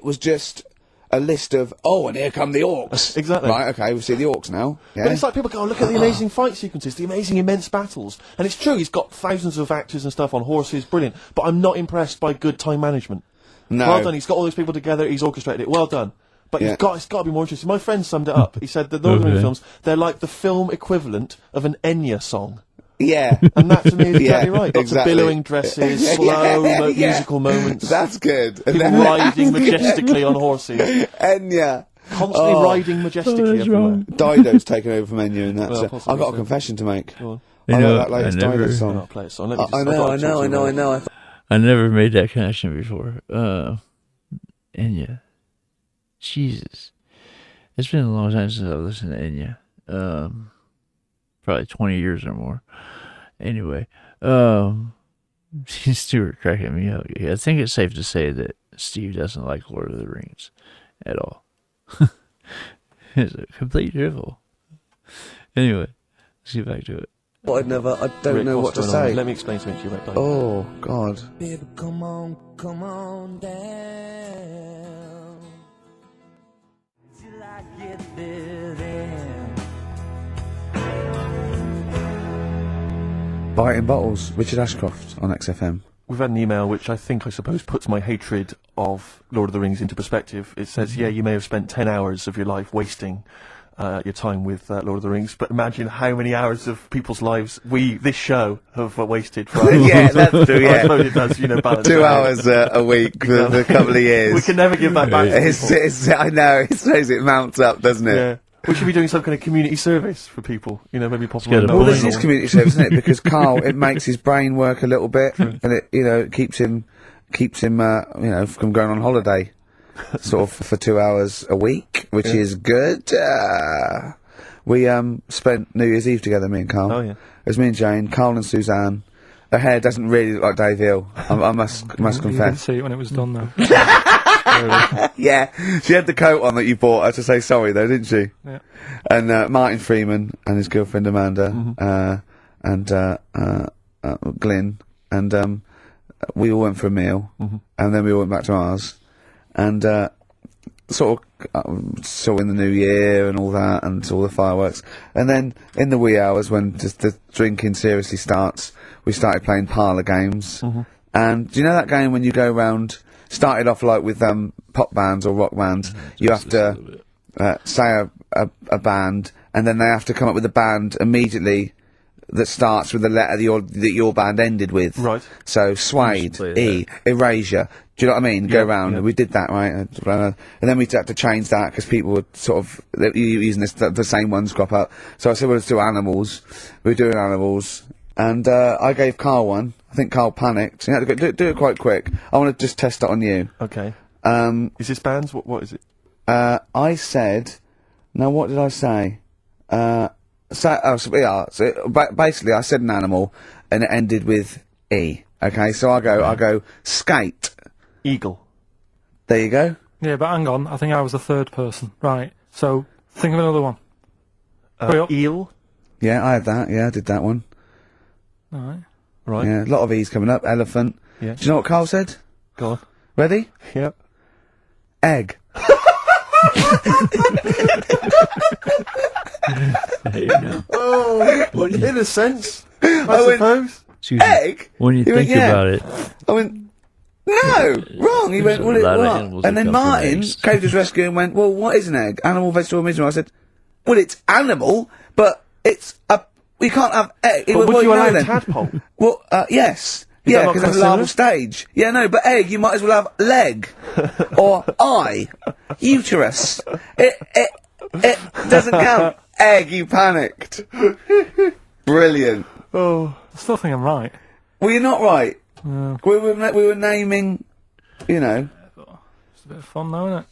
was just a list of, and here come the orcs. Exactly. Right, okay, we see the orcs now. Yeah. But it's like people go, look at the amazing fight sequences, the amazing immense battles. And it's true, he's got thousands of actors and stuff on horses, brilliant. But I'm not impressed by good time management. No. Well done, he's got all those people together, he's orchestrated it, well done. But Yeah. it's got to be more interesting. My friend summed it up. He said the Lord of the Rings films, they're like the film equivalent of an Enya song. Yeah. And that to me is exactly Yeah, right. Lots exactly. of billowing dresses, slow musical moments, That's good. people riding majestically on horses, Enya. constantly riding majestically that's everywhere. wrong. Dido's taken over from Enya, and that's Well, it. possibly I've got a so. confession to make. Go on. You I know, like that latest I never- Dido Oh, song. I'll play it. So let me just, I I've know, got I to know, talk I to know, you I about know. I never made that connection before. Enya. Jesus. It's been a long time since I've listened to Enya. Probably 20 years or more. Anyway, Stuart cracking me up. I think it's safe to say that Steve doesn't like Lord of the Rings at all. It's a complete drivel. Anyway, let's get back to it. I don't Rick, know what what's to going on? say. Let me explain something to you about Dido. Oh, God. Baby, come on down. Till I get there then. Biting Bottles, Richard Ashcroft on XFM. We've had an email which I suppose puts my hatred of Lord of the Rings into perspective. It says, yeah, you may have spent 10 hours of your life wasting your time with Lord of the Rings, but imagine how many hours of people's lives this show, have wasted for us. Yeah, that's true, I suppose it does, balance. 2 it out. hours a week for a couple of years. We can never give that back to people. I know, it shows it mounts up, doesn't it? Yeah. We should be doing some kind of community service for people, maybe pop get a Well, this point. is community service, isn't it? Because Carl, it makes his brain work a little bit, and it keeps him, from going on holiday, sort of for 2 hours a week, which is good. We spent New Year's Eve together, me and Carl. Oh, yeah. It was me and Jane, Carl and Suzanne. Her hair doesn't really look like Dave Hill. I must You didn't confess. see it when it was done, though. Yeah, she had the coat on that you bought her to say sorry, though, didn't she? Yeah. And Martin Freeman and his girlfriend Amanda, and Glyn, and we all went for a meal, and then we all went back to ours, and sort of saw in the new year and all that, and all the fireworks, and then in the wee hours when just the drinking seriously starts, we started playing parlour games, and do you know that game when you go round? Started off like with pop bands or rock bands. You have to say a band, and then they have to come up with a band immediately that starts with the letter that your band ended with. Right. So Suede, play E, Erasure. Do you know what I mean? Go round. yeah. We did that, right? And then we had to change that because people were sort of using the same ones crop up. So I said, well, let's do animals. We were doing animals. And I gave Carl one. I think Carl panicked. You had to do it quite quick. I want to just test it on you. Okay. Um, Is this bands? What is it? I said, now what did I say? Basically I said an animal, and it ended with E. Okay, so I go skate. Eagle. There you go. Yeah, but hang on. I think I was the third person. Right. So think of another one. Hurry up. Eel. Yeah, I had that. Yeah, I did that one. All right. Right. Yeah, a lot of E's coming up. Elephant. Yeah. Do you know what Carl said? Go on. Ready? Yep. Egg. There you go. Oh, in a sense, I went- suppose. Excuse me. Egg? When you He went, think "Yeah." about it, I went, no, wrong. He went, There's a well, lot of what? animals And that then come from Martin eggs. came to his rescue and went, well, what is an egg? Animal, vegetable, mineral. I said, well, it's animal, but it's a, we can't have egg. But Well, would you know allow then? tadpole? Well, yes. Is Yeah, that not because it's a kinda larval similar? stage. Yeah, no, but egg, you might as well have leg. Or eye. Uterus. It doesn't count. Egg, you panicked. Brilliant. Oh. I still think I'm right. Well, you're not right. We were naming, you know. It's a bit of fun, though, isn't it?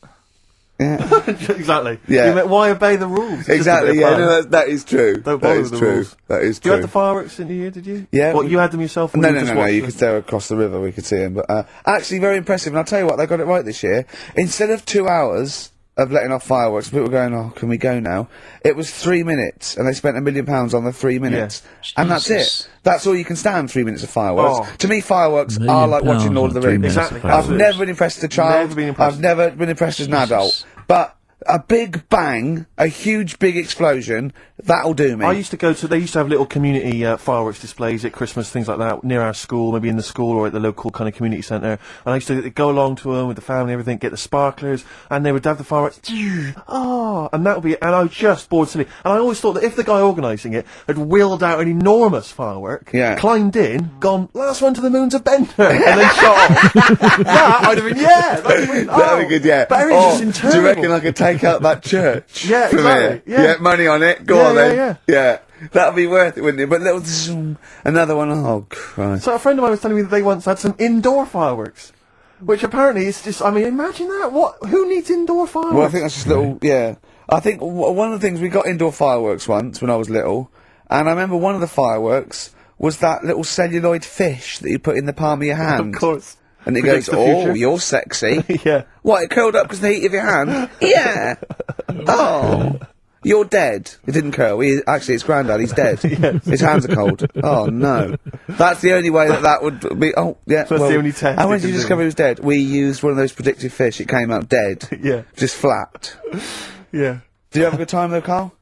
Yeah. Exactly. Yeah. You meant, why obey the rules? It's just a Exactly, bit of yeah, fun. no, that is true. Don't that bother is with the true. rules. That is You true. had the fireworks in the year, did you? Yeah, What, we- you had them yourself? Or No, you no, just no, no, watched you them? could stare across the river, we could see him. But actually very impressive, and I'll tell you what, they got it right this year. Instead of 2 hours of letting off fireworks, people were going, oh, can we go now? It was 3 minutes, and they spent £1 million on the 3 minutes. And that's Jesus. it. That's all you can stand, 3 minutes of fireworks. Oh. To me, fireworks £1 are like million watching Lord of the on 3 Rings. minutes Exactly. of I've fireworks. never been impressed as a child. Never been impressed. I've never been impressed as an adult. Jesus. But a big bang, a huge big explosion, that'll do me. I used to go to, they used to have little community fireworks displays at Christmas, things like that, near our school, maybe in the school or at the local kind of community centre. And I used to go along to them with the family and everything, get the sparklers, and they would have the fireworks, oh, and that would be, and I was just bored silly. And I always thought that if the guy organising it had wheeled out an enormous firework, Yeah. climbed in, gone, last one to the moon's a bender, and then shot off, that I'd have been, yeah, That'd be good, yeah. But everything's just do you internal. reckon I could take out that church? Yeah, from exactly, here? yeah. Money on it. Go Yeah, on yeah, then. Yeah. That'd be worth it, wouldn't it? But little zoom, another one. Oh Christ! So a friend of mine was telling me that they once had some indoor fireworks, which apparently is just, I mean, imagine that. Who needs indoor fireworks? Well, I think that's just little. Yeah. I think one of the things we got indoor fireworks once when I was little, and I remember one of the fireworks was that little celluloid fish that you put in the palm of your hand. Of course. And it Predicts goes, the oh, future." you're sexy. Yeah. What, it curled up because of the heat of your hand? Yeah. Oh. You're dead. It didn't curl. Actually, it's Grandad. He's dead. His hands are cold. Oh, no. That's the only way that would be... Oh, yeah. So that's the only test And you when did can you do. discover he was dead? We used one of those predictive fish. It came out dead. Yeah. Just flat. Yeah. Did you have a good time, though, Carl?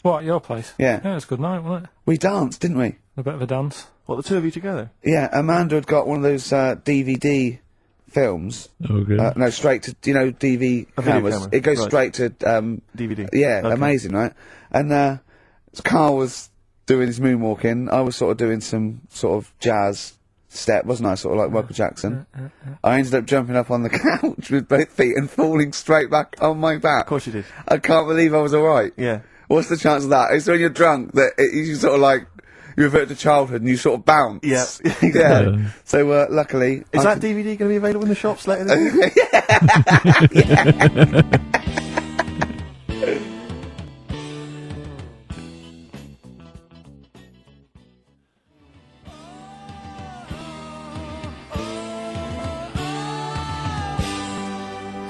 What, at your place? Yeah. Yeah, it was a good night, wasn't it? We danced, didn't we? A bit of a dance. What, the two of you together? Yeah, Amanda had got one of those DVD films. Okay. No, straight to, DV A video cameras. camera, It goes right. straight to... DVD. Yeah, Okay. amazing, right? And Carl was doing his moonwalking. I was sort of doing some sort of jazz step, wasn't I? Sort of like Michael Jackson. I ended up jumping up on the couch with both feet and falling straight back on my back. Of course you did. I can't believe I was alright. Yeah. What's the chance of that? It's when you're drunk that you sort of like, you revert to childhood and you sort of bounce. Yeah. Yeah. So, luckily... Is I that DVD going to be available in the shops later this year?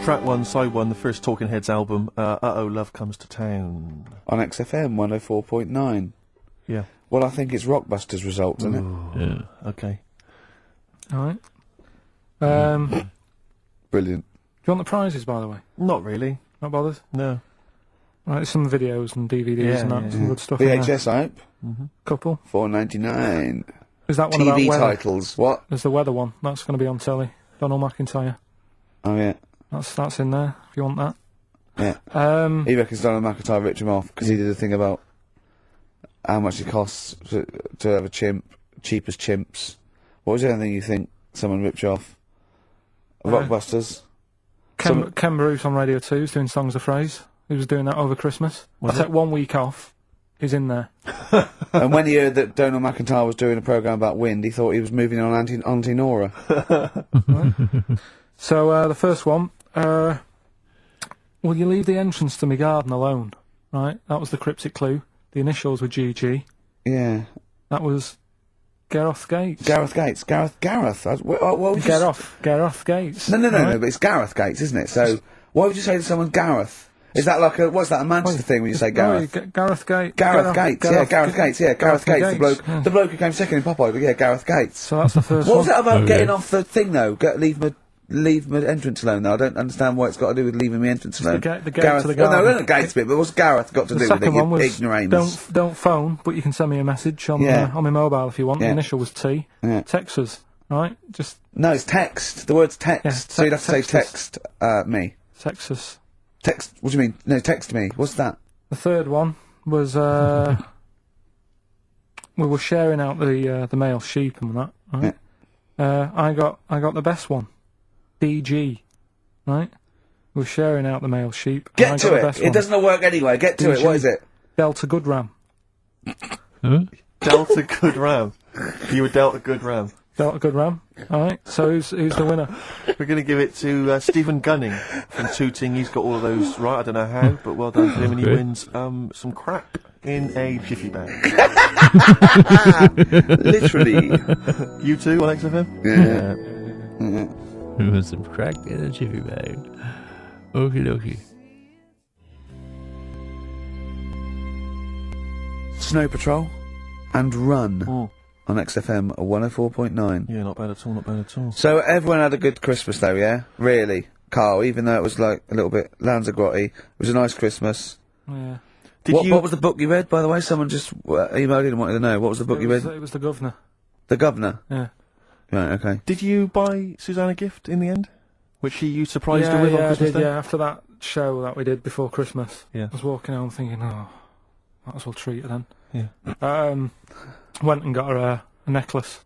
Track 1, side 1, the first Talking Heads album, Uh-Oh, Love Comes to Town. on XFM 104.9. Yeah. Well, I think it's Rockbusters results, isn't it? Yeah. Okay. Alright. Do you Brilliant. want the prizes, by the way? Not really. Not bothered? No. Right, there's some videos and DVDs Yeah, and that, yeah, some yeah. good stuff in there. VHS, I hope. Couple. $4.99. Is that one about TV weather? titles. What? There's the weather one. That's going to be on telly. Donald McIntyre. Oh, yeah. That's in there, if you want that. Yeah. He reckons Donald McIntyre ripped him off because he did a thing about how much it costs to have a chimp, cheap as chimps. What was the other thing you think someone ripped you off? Rockbusters. Ken Bruce on Radio 2 is doing Songs of Phrase. He was doing that over Christmas. I took 1 week off. He's in there. And when he heard that Donald McIntyre was doing a programme about wind, he thought he was moving on Auntie Nora. So, the first one Will you leave the entrance to my garden alone? Right? That was the cryptic clue. The initials were GG. Yeah. That was Gareth Gates. Gareth Gates. Gareth. What would you Gareth Gates. No, right? but it's Gareth Gates, isn't it? So, why would you say to someone Gareth? Is that like what's that, a Manchester thing when you say Gareth? Gareth Gates. Gareth Gates, Gareth Gates, the bloke who came second in Popeye, but yeah, Gareth Gates. So that's the first What one. was that about getting off the thing, though? Leave my entrance alone, though. I don't understand what it's got to do with leaving my entrance alone. The gate Gareth, to the garden. no, not Gates bit, but what's Gareth got to do with it, second one was ignoramus? don't phone, but you can send me a message on my mobile if you want. Yeah. The initial was T. Yeah. Text us, right? Just No, it's text. The word's text. Yeah, So you'd have to say text me. text us. Text, what do you mean? No, text me. What's that? The third one was we were sharing out the male sheep and that, right? Yeah. I got the best one, DG, right? We were sharing out the male sheep. and I Get got to the it. best It one. doesn't work anyway. Get to it. What is it? Delta Good Ram. Delta Good Ram. You were dealt a good ram. Delta Good Ram. All right. So who's the winner? We're going to give it to Stephen Gunning from Tooting. He's got all of those right. I don't know how, but well done to him, and he wins some crap in a jiffy bag. Literally. You too on XFM? Yeah. We want some crack in a jiffy bag. Okie dokie. Snow Patrol and Run Oh. on XFM 104.9. Yeah, not bad at all, not bad at all. So everyone had a good Christmas though, yeah? Really? Carl, even though it was like a little bit Lanzagrotte, it was a nice Christmas. Yeah. What was the book you read, by the way? Someone just emailed in and wanted to know. What was the book you read? It was The Governor. The Governor? Yeah. Right, okay. Did you buy Suzanne a gift in the end? Which you surprised her with on I Christmas did, Day? yeah. After that show that we did before Christmas, Yeah. I was walking home thinking, oh, might as well treat her then. Yeah. Went and got her a necklace.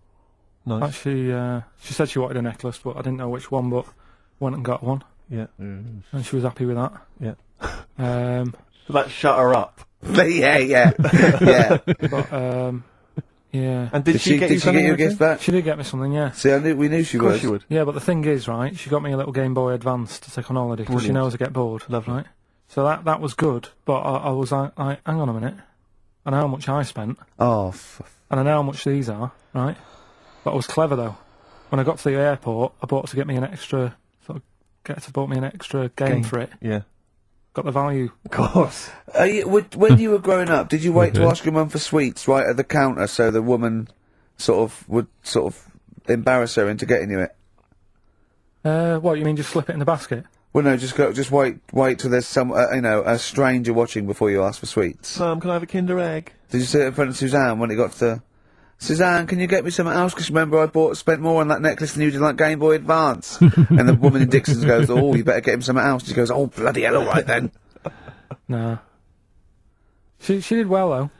Nice. Actually, she said she wanted a necklace, but I didn't know which one, but went and got one. Yeah. And she was happy with that. Yeah. But, Shut her up. yeah. Yeah. yeah. And did she get you a gift back? She did get me something, yeah. See, we knew she Of course would. she would. Yeah, but the thing is, right, she got me a little Game Boy Advance to take on holiday, because she Brilliant. knows I get bored. Lovely. Right? So that was good, but I was like, hang on a minute. I know how much I spent, Oh, and I know how much these are, right? But I was clever, though. When I got to the airport, I bought to get me an extra, bought me an extra game for it. Yeah. Got the value. Of course. when you were growing up, did you wait to ask your mum for sweets right at the counter so the woman would embarrass her into getting you it? What, you mean just slip it in the basket? Well, no, just wait till there's some, a stranger watching before you ask for sweets. Can I have a Kinder Egg? Did you sit in front of Suzanne when it got to, Suzanne, can you get me something else? Because remember I spent more on that necklace than you did on that Game Boy Advance. And the woman in Dixon's goes, oh, you better get him something else. She goes, oh, bloody hell, all right then. No. She did well, though.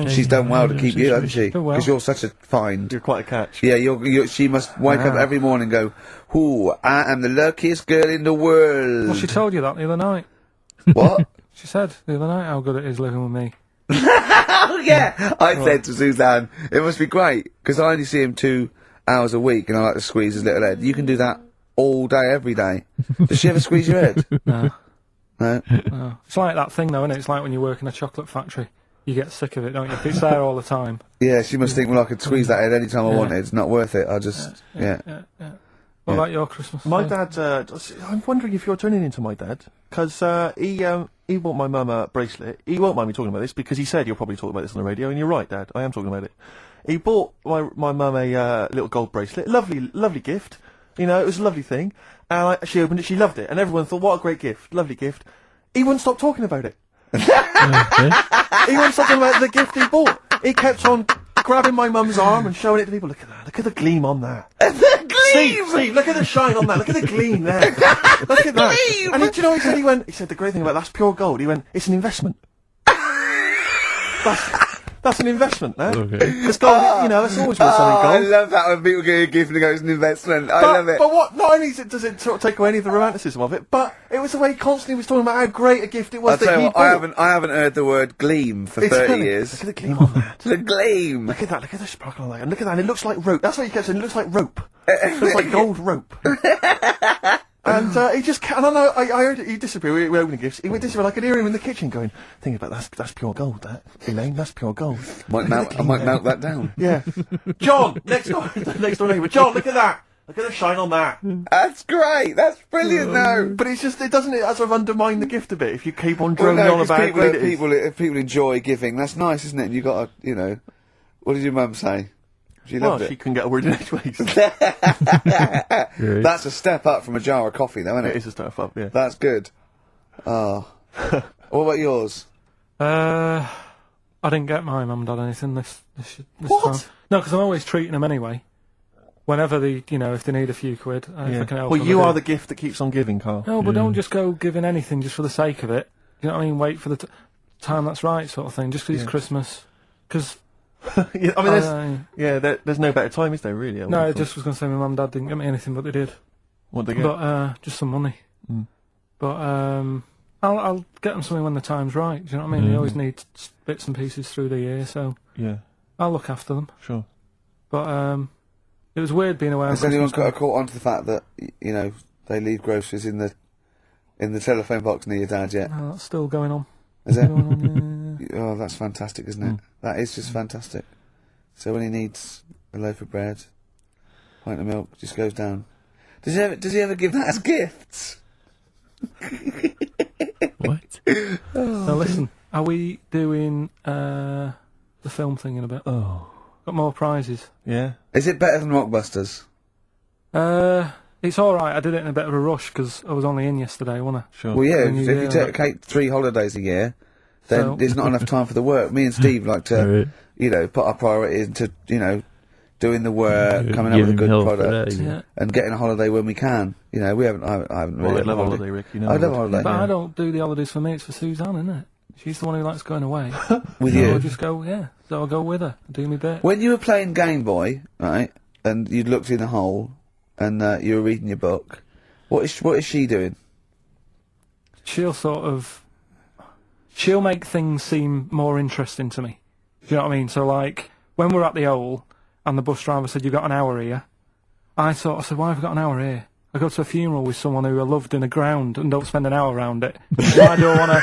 She's done well to keep you, hasn't she? done well. Because you're such a find. You're quite a catch. Yeah, she must wake up every morning and go, ooh, I am the luckiest girl in the world. Well, she told you that the other night. What? She said the other night how good it is living with me. Oh, yeah! I said to Suzanne, it must be great, because I only see him 2 hours a week, and I like to squeeze his little head. You can do that all day, every day. Does she ever squeeze your head? No. No? No. It's like that thing, though, isn't it? It's like when you work in a chocolate factory. You get sick of it, don't you? If it's there all the time. Yeah, she must think, well, I could squeeze that head any time I wanted. It's not worth it. I just, yeah. What about your Christmas? My Day? dad, I'm wondering if you're turning into my dad, because he bought my mum a bracelet. He won't mind me talking about this, because he said you'll probably talk about this on the radio, and you're right, Dad, I am talking about it. He bought my mum a little gold bracelet, lovely gift, you know, it was a lovely thing, and she opened it, she loved it, and everyone thought, what a great gift, lovely gift. He wouldn't stop talking about it. He wouldn't stop talking about the gift he bought. He kept on grabbing my mum's arm and showing it to people. Look at that. Look at the gleam on that. The gleam! Steve, look at the shine on that. Look at the gleam there. Look at that. Gleam! And do you know what he said? He said the great thing about that's pure gold. He went, it's an investment. That's an investment, no? Okay. Because gold, you know, it's always worth something I gold. love that when people get a gift and go, it's an investment. I love it. But what? Not only does it sort of take away any of the romanticism of it, but it was the way he constantly was talking about how great a gift it was I'll that tell he you what, bought. I haven't heard the word gleam for It's 30 funny. years. Look at the gleam on that. The gleam. Look at that. Look at the sparkle on that. And look at that. And it looks like rope. That's what he kept saying. It looks like rope. It looks like gold rope. And he just, and I know, I heard it, he disappeared, we opened the gifts, he went disappear, I could hear him in the kitchen going, think about that's pure gold, that, Elaine, that's pure gold. I might melt that down. Yeah. John, next door neighbour, John, look at that! Look at the shine on that! That's great. That's brilliant. No, But it's just, it doesn't it sort of undermine the gift a bit if you keep on well, droning no, on 'cause about how great it is? if people enjoy giving, that's nice, isn't it? And you got to, you know, what did your mum say? She Well, loved she it. couldn't get a word in edgeways. That's a step up from a jar of coffee, though, isn't It it? is a step up, yeah. That's good. Oh, what about yours? I didn't get my mum and dad anything this What? time. No, because I'm always treating them anyway. Whenever they, you know, if they need a few quid, if I can help Well, them, you I do. are the gift that keeps on giving, Carl. No, but don't just go giving anything just for the sake of it. You know what I mean? Wait for the time that's right, sort of thing. Just 'cause it's Christmas. Because Yeah, I mean, there's no better time, is there, really? no, I just was going to say my mum and dad didn't get me anything, but they did. What they get? But just some money. Mm. But I'll get them something when the time's right. Do you know what I mean? They always need bits and pieces through the year, so Yeah, I'll look after them. sure. But it was weird being away on Has anyone Christmas. got caught on to the fact that you know they leave groceries in the telephone box near your dad yet? Oh, that's still going on. Is it? Going on, yeah. Oh, that's fantastic, isn't it? That is just fantastic. So when he needs a loaf of bread, pint of milk, just goes down. Does he ever give that as gifts? What? Now listen, are we doing the film thing in a bit? Oh. Got more prizes. Yeah? Is it better than Rockbusters? It's alright, I did it in a bit of a rush because I was only in yesterday, wasn't I? Sure. Well, yeah. When If you you do take 3 holidays a year, then So- there's not enough time for the work. Me and Steve like to, Right. you know, put our priority into, you know, doing the work, coming up Give with a him good hell for product, that, Yeah. and getting a holiday when we can. You know, I haven't Well, really I had a love a holiday, Rick. You know I love that. a holiday. But I don't do the holidays for me, it's for Suzanne, isn't it? She's the one who likes going away. With So you. I'll just go, so I'll go with her, do me bit. When you were playing Game Boy, right, and you'd looked in the hole, and you were reading your book, what is she doing? She'll make things seem more interesting to me. Do you know what I mean? So like, when we're at the Owl, and the bus driver said, "You've got an hour here," I said, "Why have I got an hour here? I go to a funeral with someone who I loved in the ground and don't spend an hour around it. Why do I want to...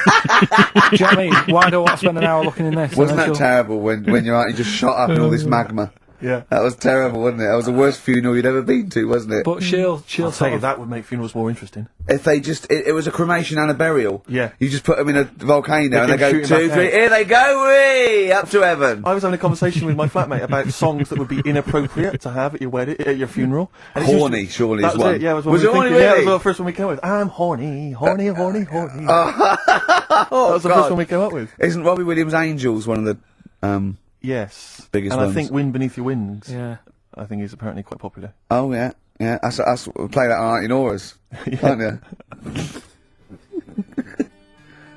do you know what I mean? Why do I want to spend an hour looking in this?" Wasn't And that then terrible when you're out, you just shot up in all this magma? Yeah. That was terrible, wasn't it? That was the worst funeral you'd ever been to, wasn't it? But she'll I'll tell sort you, of... that would make funerals more interesting. If they just, it was a cremation and a burial. Yeah. You just put them in a volcano and they can go, shoot 'em 2, back 3, out. here they go, wee, up to heaven. I was having a conversation with my flatmate about songs that would be inappropriate to have at your wedding, at your funeral. And it's Horny, usually- surely that is was one. it, yeah, Was was it horny, Yeah, that was really? the first one we came up with. I'm horny, horny, horny, horny. Oh, that was the God. first one we came up with. Isn't Robbie Williams' Angels one of the, Yes. Biggest and ones. I think Wind Beneath Your Wings, Yeah. I think is apparently quite popular. oh yeah, that's play that on Auntie Nora's, can't you?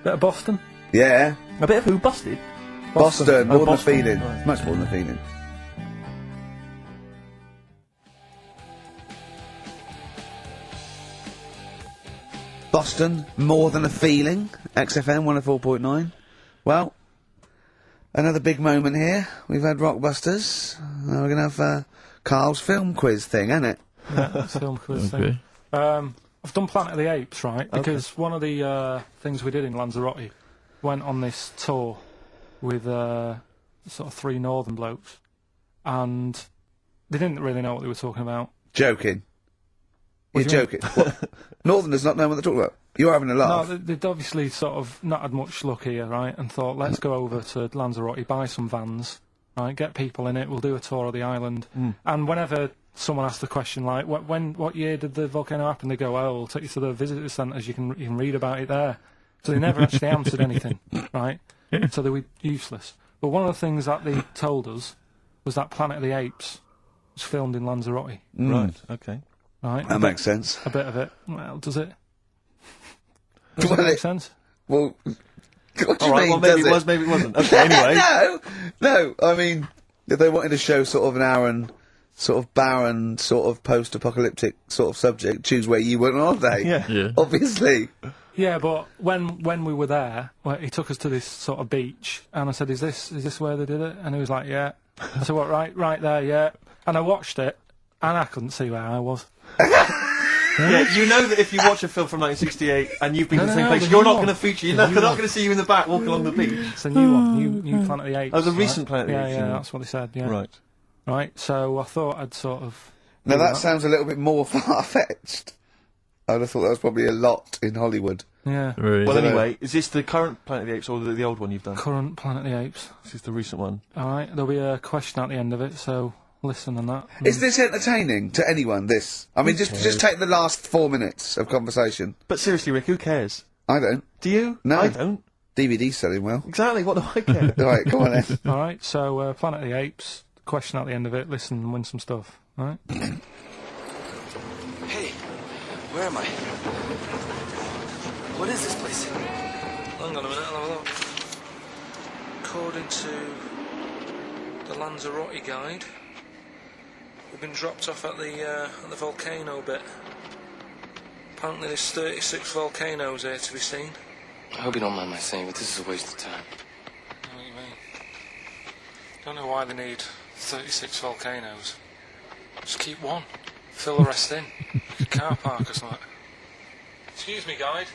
Bit of Boston. Yeah. A bit of Who Busted? Boston, more than a Boston, feeling. right. Much more than a feeling. Boston, more than a feeling. XFM 104.9. Well, another big moment here. We've had Rockbusters. Now we're going to have Carl's film quiz thing, isn't it? Yeah, that's film quiz thing. Okay. I've done Planet of the Apes, right? Because one of the things we did in Lanzarote went on this tour with sort of 3 northern blokes, and they didn't really know what they were talking about. Joking. What You're do you joking. What? Northerners not knowing what they're talking about. You're having a laugh. No, they'd obviously sort of not had much luck here, right? And thought, let's go over to Lanzarote, buy some vans, right? Get people in it. We'll do a tour of the island. And whenever someone asks the question like, what year did the volcano happen? They go, "Oh, we'll take you to the visitor centres. You can read about it there." So they never actually answered anything, right? So they were useless. But one of the things that they told us was that Planet of the Apes was filmed in Lanzarote, Right, okay. right? That makes sense. A bit of it. Well, does it? Well, Does it make it- sense? Well, what do you Alright, mean, well maybe does it was, maybe it wasn't. Okay, anyway. No, I mean, if they wanted to show sort of an barren, sort of post-apocalyptic sort of subject, choose where you went on holiday. Yeah. Yeah. Obviously. Yeah, but when we were there, well, he took us to this sort of beach, and I said, "Is this where they did it?" And he was like, "Yeah." I said, "What? Right there, yeah." And I watched it, and I couldn't see where I was. Yeah, you know that if you watch a film from 1968 and you've been to the same place, you're not going to feature. They're not going to see you in the back walking along the beach. It's a new one, new Planet of the Apes. Oh, the recent Planet of the Apes. Yeah, that's what they said. Yeah. Right. Right. So I thought I'd sort of. Now that sounds a little bit more far-fetched. I would have thought that was probably a lot in Hollywood. Yeah. Right. Well, anyway, is this the current Planet of the Apes or the old one you've done? Current Planet of the Apes. This is the recent one. All right. There'll be a question at the end of it, so listen on that. Is this entertaining to anyone, this? I mean, just take the last 4 minutes of conversation. But seriously, Rick, who cares? I don't. Do you? No. I don't. DVD's selling well. Exactly, what do I care? Right, come on then. All right. So Planet of the Apes. Question at the end of it. Listen and win some stuff. All right. Hey, where am I? What is this place? Hang on a minute, I'll have a look. According to the Lanzarote guide, we've been dropped off at the volcano bit. Apparently there's 36 volcanoes here to be seen. I hope you don't mind my saying, but this is a waste of time. I know what you mean. Don't know why they need 36 volcanoes. Just keep one. Fill the rest in. Like a car park or something. Excuse me, guide.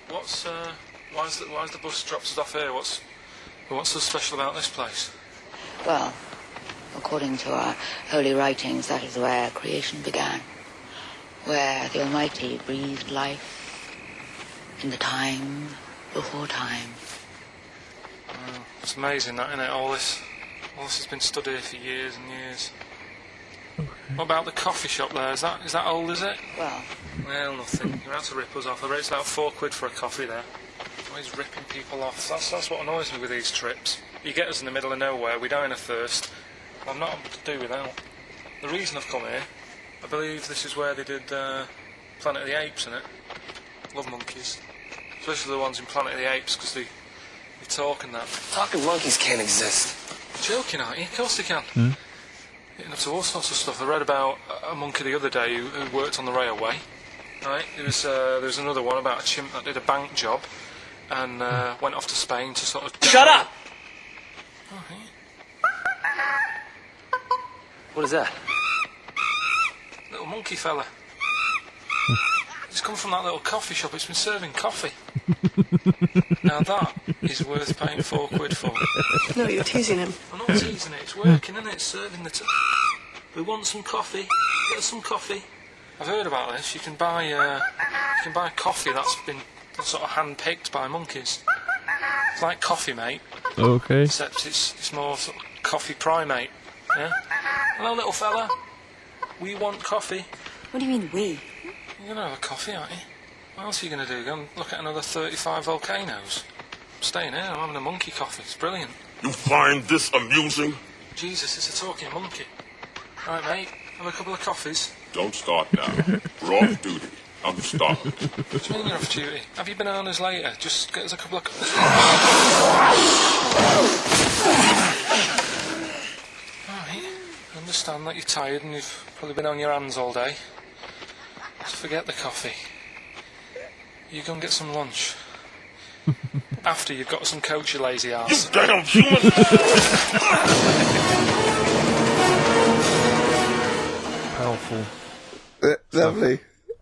Why's the bus dropped us off here? What's so special about this place? Well, according to our holy writings, that is where creation began, where the Almighty breathed life in the time before time. Well, it's amazing that, innit? All this has been stood here for years and years. Okay. What about the coffee shop there? Is that old, is it? Well, nothing. You're out to rip us off. I bet it's about £4 for a coffee there. Always ripping people off. That's what annoys me with these trips. You get us in the middle of nowhere, we die in a thirst. I'm not able to do without. The reason I've come here, I believe this is where they did Planet of the Apes, innit? Love monkeys. Especially the ones in Planet of the Apes, because they talk and that. Talking monkeys can't exist. You're joking, aren't you? Of course they can. Getting up to all sorts of stuff. I read about a monkey the other day who worked on the railway. Right? There was another one about a chimp that did a bank job and went off to Spain to sort of... Shut up! Oh, yeah. What is that? Little monkey fella. It's come from that little coffee shop. It's been serving coffee. Now that is worth paying £4 for. No, you're teasing him. I'm not teasing it. It's working, isn't it? It's serving the... We want some coffee. Get us some coffee. I've heard about this. You can buy coffee that's been sort of hand-picked by monkeys. It's like Coffee Mate. Okay. Except it's more sort of coffee primate. Yeah? Hello, little fella. We want coffee. What do you mean, we? You're going to have a coffee, aren't you? What else are you going to do? Go and look at another 35 volcanoes? I'm staying here. I'm having a monkey coffee. It's brilliant. You find this amusing? Jesus, it's a talking monkey. All right, mate. Have a couple of coffees. Don't start now. We're off duty. I'm starving. What do you mean you're off duty? Have you bananas later? Just get us a couple of... Alright, I understand that you're tired and you've probably been on your hands all day. So forget the coffee. You go and get some lunch. After you've got some coach, you lazy ass. You damn human! Powerful. Lovely.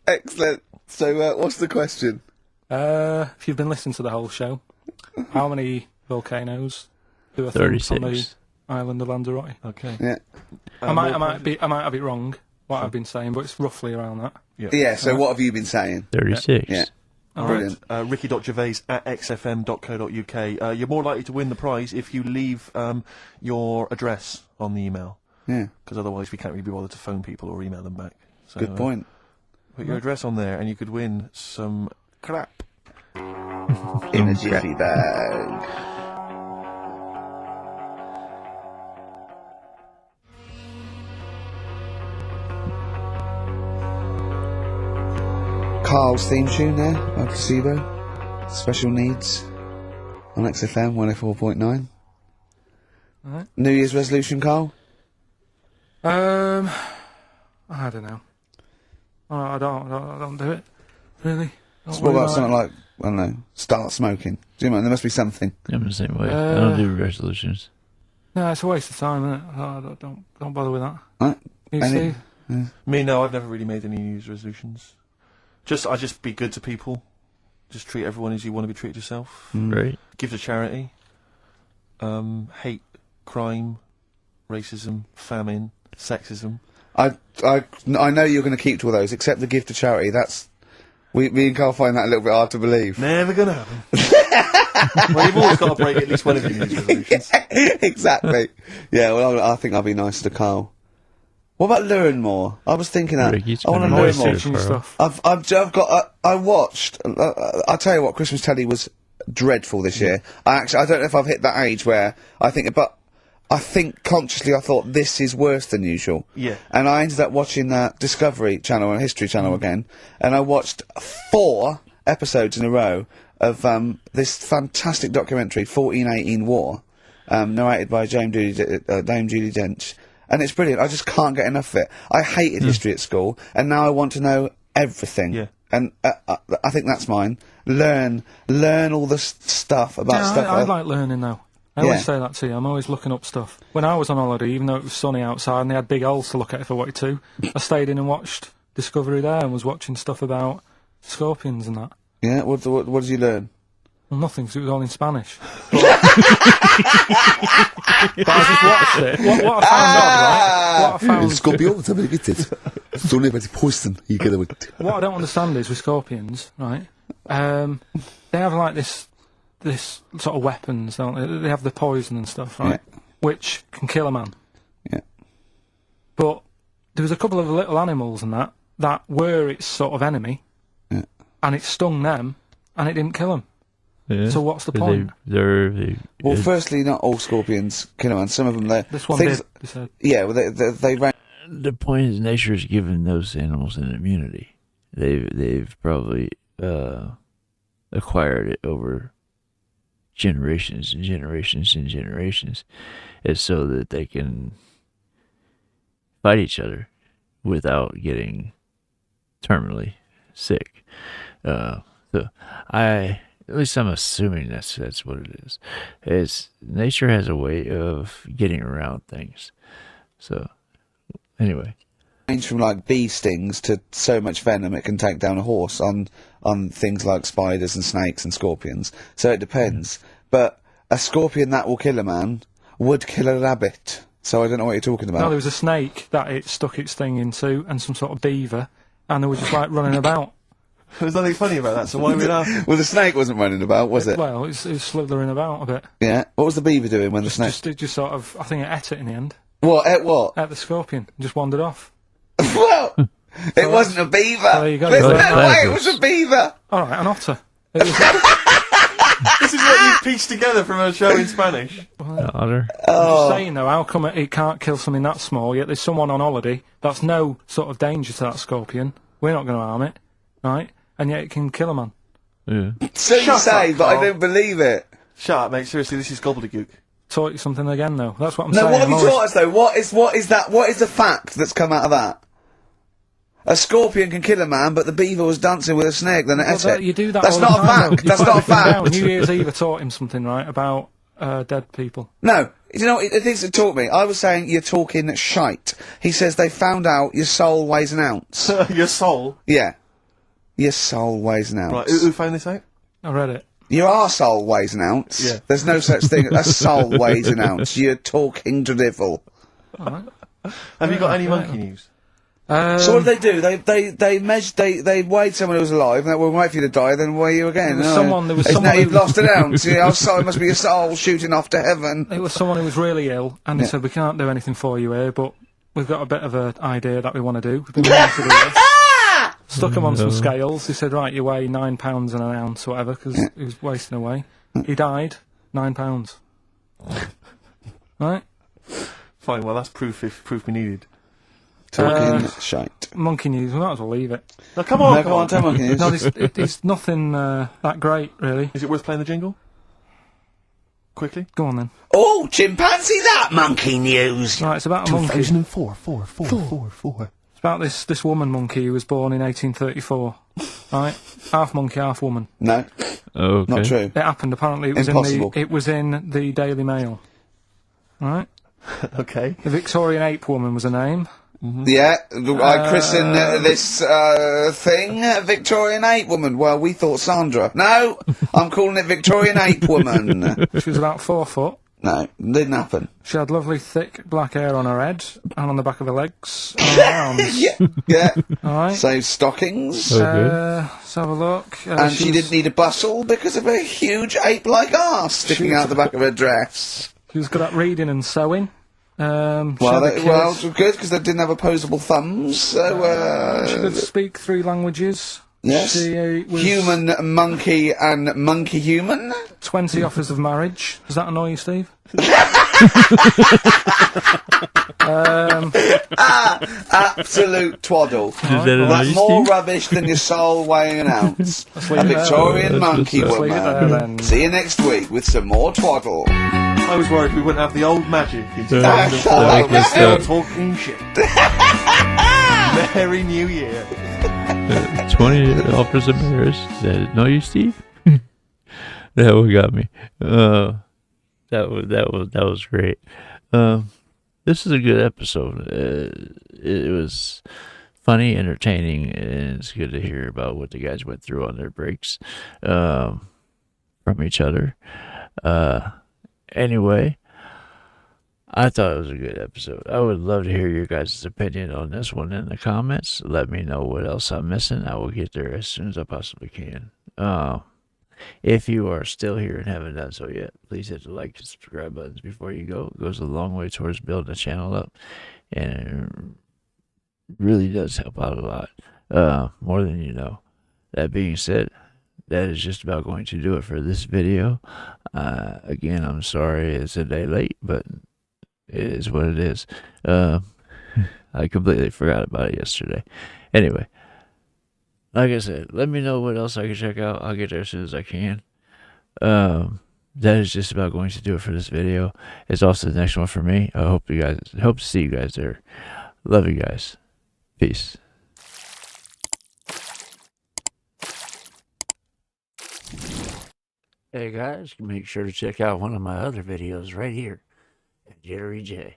Excellent. So, what's the question? If you've been listening to the whole show, how many volcanoes do I think on the 36. island of Lanzarote? Okay. Yeah. I might have it wrong, what I've been saying, but it's roughly around that. Yeah, so what have you been saying? 36. Yeah. Brilliant. Ricky.gervais at xfm.co.uk. You're more likely to win the prize if you leave your address on the email. Yeah. Because otherwise we can't really be bothered to phone people or email them back. So, Good point. Put your address on there and you could win some crap. In a jiffy bag. Carl's theme tune there by Placebo. Special Needs on XFM 104.9. Alright. New Year's resolution, Carl? I don't know. I don't do it. Really. So what about something like, I don't know, start smoking? Do you know, there must be something. I'm the same way. I don't do resolutions. No, it's a waste of time, isn't it? Don't bother with that. Right. You, Steve? Me, no, I've never really made any New Year's resolutions. I just be good to people. Just treat everyone as you want to be treated yourself. Right. Give to charity. Hate, crime, racism, famine, sexism. I know you're going to keep to all those, except the give to charity. That's me and Carl find that a little bit hard to believe. Never gonna happen. Well, you've always got to break at least one of your New Year's resolutions. Exactly. Yeah. Well, I think I'll be nicer to Carl. What about learn more? I was thinking that. Ricky's I want to been learn nice more. to Carl. Stuff. I've got. I watched. I'll tell you what. Christmas telly was dreadful this year. I don't know if I've hit that age where I think, but I think consciously I thought this is worse than usual. Yeah. And I ended up watching Discovery Channel and History Channel again, and I watched 4 episodes in a row of this fantastic documentary, 1418 War, narrated by Dame Judi Dench. And it's brilliant. I just can't get enough of it. I hated history at school, and now I want to know everything. Yeah. And I think that's mine. Learn all the stuff about stuff. I like learning though. I always say that to you. I'm always looking up stuff. When I was on holiday, even though it was sunny outside and they had big holes to look at if I wanted to, I stayed in and watched Discovery there and was watching stuff about scorpions and that. Yeah. What did you learn? Well, nothing, because it was all in Spanish. But I just watched it. What I found odd, right? What I found... Scorpio, somebody gets it. It's only about the poison you get away. What I don't understand is with scorpions, right? They have like this sort of weapons, don't they? They have the poison and stuff, right? Yeah. Which can kill a man. Yeah. But there was a couple of little animals and that were its sort of enemy, and it stung them, and it didn't kill them. Yeah. So what's the point? Well, firstly, not all scorpions kill a man. Some of them, this one did. They said. Yeah, well, they ran. The point is, nature's given those animals an immunity. They've probably acquired it over generations and generations and generations. It's so that they can fight each other without getting terminally sick. At least I'm assuming that's what it is. It's nature has a way of getting around things. So, anyway. Range from like bee stings to so much venom it can take down a horse on things like spiders and snakes and scorpions. So it depends. But a scorpion that will kill a man would kill a rabbit. So I don't know what you're talking about. No, there was a snake that it stuck its thing into and some sort of beaver, and they were just like running about. There's nothing funny about that, so why are we laughing? Well, the snake wasn't running about, was it? Well, it was slithering about a bit. Yeah. What was the beaver doing when the snake... It just sort of, I think it ate it in the end. What? Ate what? Ate the scorpion. Just wandered off. Well, it wasn't a beaver. There you go. There's no Right. way it was a beaver. All right, an otter. It was, This is what you pieced together from a show in Spanish. Otter. I'm just saying, though, how come it can't kill something that small, yet there's someone on holiday that's no sort of danger to that scorpion. We're not going to harm it, right? And yet it can kill a man. Yeah. So you Shut say, up, but I Carl. don't believe it. Shut up, mate. Seriously, this is gobbledygook. Taught you something again, though. That's what I'm No, saying. what have I'm you always- taught us, though? What is that? What is the fact that's come out of that? A scorpion can kill a man, but the beaver was dancing with a snake, then it Well, ate it. you do that That's all not the a time, fact. though. That's You not a put everything down. fact. New Year's Eve taught him something, right, about dead people. No. You know, the things that taught me, I was saying you're talking shite. He says they found out your soul weighs an ounce. Your soul. Yeah. Your soul weighs an ounce. Right, who found this out? I read it. Your arsehole weighs an ounce. Yeah. There's no such thing. A soul weighs an ounce. You're talking drivel. All right. Have you got any yeah. monkey news? So what did they do? They weighed someone who was alive, and they will wait for you to die, then weigh you again. There was someone Now you've who- lost an ounce. Your soul must be your soul shooting off to heaven. It was someone who was really ill, and they said, we can't do anything for you here, but we've got a bit of an idea that we want to do. We've been meaning to do this. Stuck him on some scales. He said, right, you weigh 9 pounds and an ounce or whatever, because he was wasting away. He died, 9 pounds. Right? Fine, well, that's proof if proof we needed. Talking shite. Monkey news, we might as well leave it. No, come on, No, come on, tell monkey news. No, it's nothing that great, really. Is it worth playing the jingle? Quickly? Go on then. Oh, chimpanzee, that monkey news. Right, it's about a monkey. 2004, It's about this woman monkey who was born in 1834. Right? Half monkey, half woman. No, Okay. not true. It happened, apparently. Impossible. It was in the Daily Mail. Right? Okay. The Victorian ape woman was her name. Yeah, I christened this thing Victorian Ape Woman. Well, we thought Sandra. No, I'm calling it Victorian Ape Woman. She was about 4 foot. No, didn't happen. She had lovely thick black hair on her head and on the back of her legs and her arms. Yeah. Alright. So stockings. Let's have a look. And she didn't need a bustle because of a huge ape-like arse sticking out the back of her dress. She was good at reading and sewing. Well, good, because they didn't have opposable thumbs, so, she could speak 3 languages. Yes. She was Human, monkey, and monkey-human. 20 offers of marriage. Does that annoy you, Steve? Absolute twaddle. Does that annoy That's you, more Steve? rubbish than your soul weighing an ounce. A Victorian monkey Let's leave it there, woman. then. See you next week with some more twaddle. I was worried we wouldn't have the old magic in We're still talking shit. Merry New Year. 20 offers of marriage. Does that annoy you, Steve? That one got me. That was great. This is a good episode. It was funny, entertaining, and it's good to hear about what the guys went through on their breaks from each other. Anyway, I thought it was a good episode. I would love to hear your guys' opinion on this one in the comments. Let me know what else I'm missing. I will get there as soon as I possibly can. If you are still here and haven't done so yet, please hit the like and subscribe buttons before you go. It goes a long way towards building the channel up, and it really does help out a lot, more than you know. That being said, that is just about going to do it for this video. Again, I'm sorry it's a day late, but it is what it is. I completely forgot about it yesterday. Anyway, like I said, let me know what else I can check out. I'll get there as soon as I can. That is just about going to do it for this video. It's also the next one for me. I hope to see you guys there. Love you guys. Peace. Hey guys, make sure to check out one of my other videos right here at JitteryJay.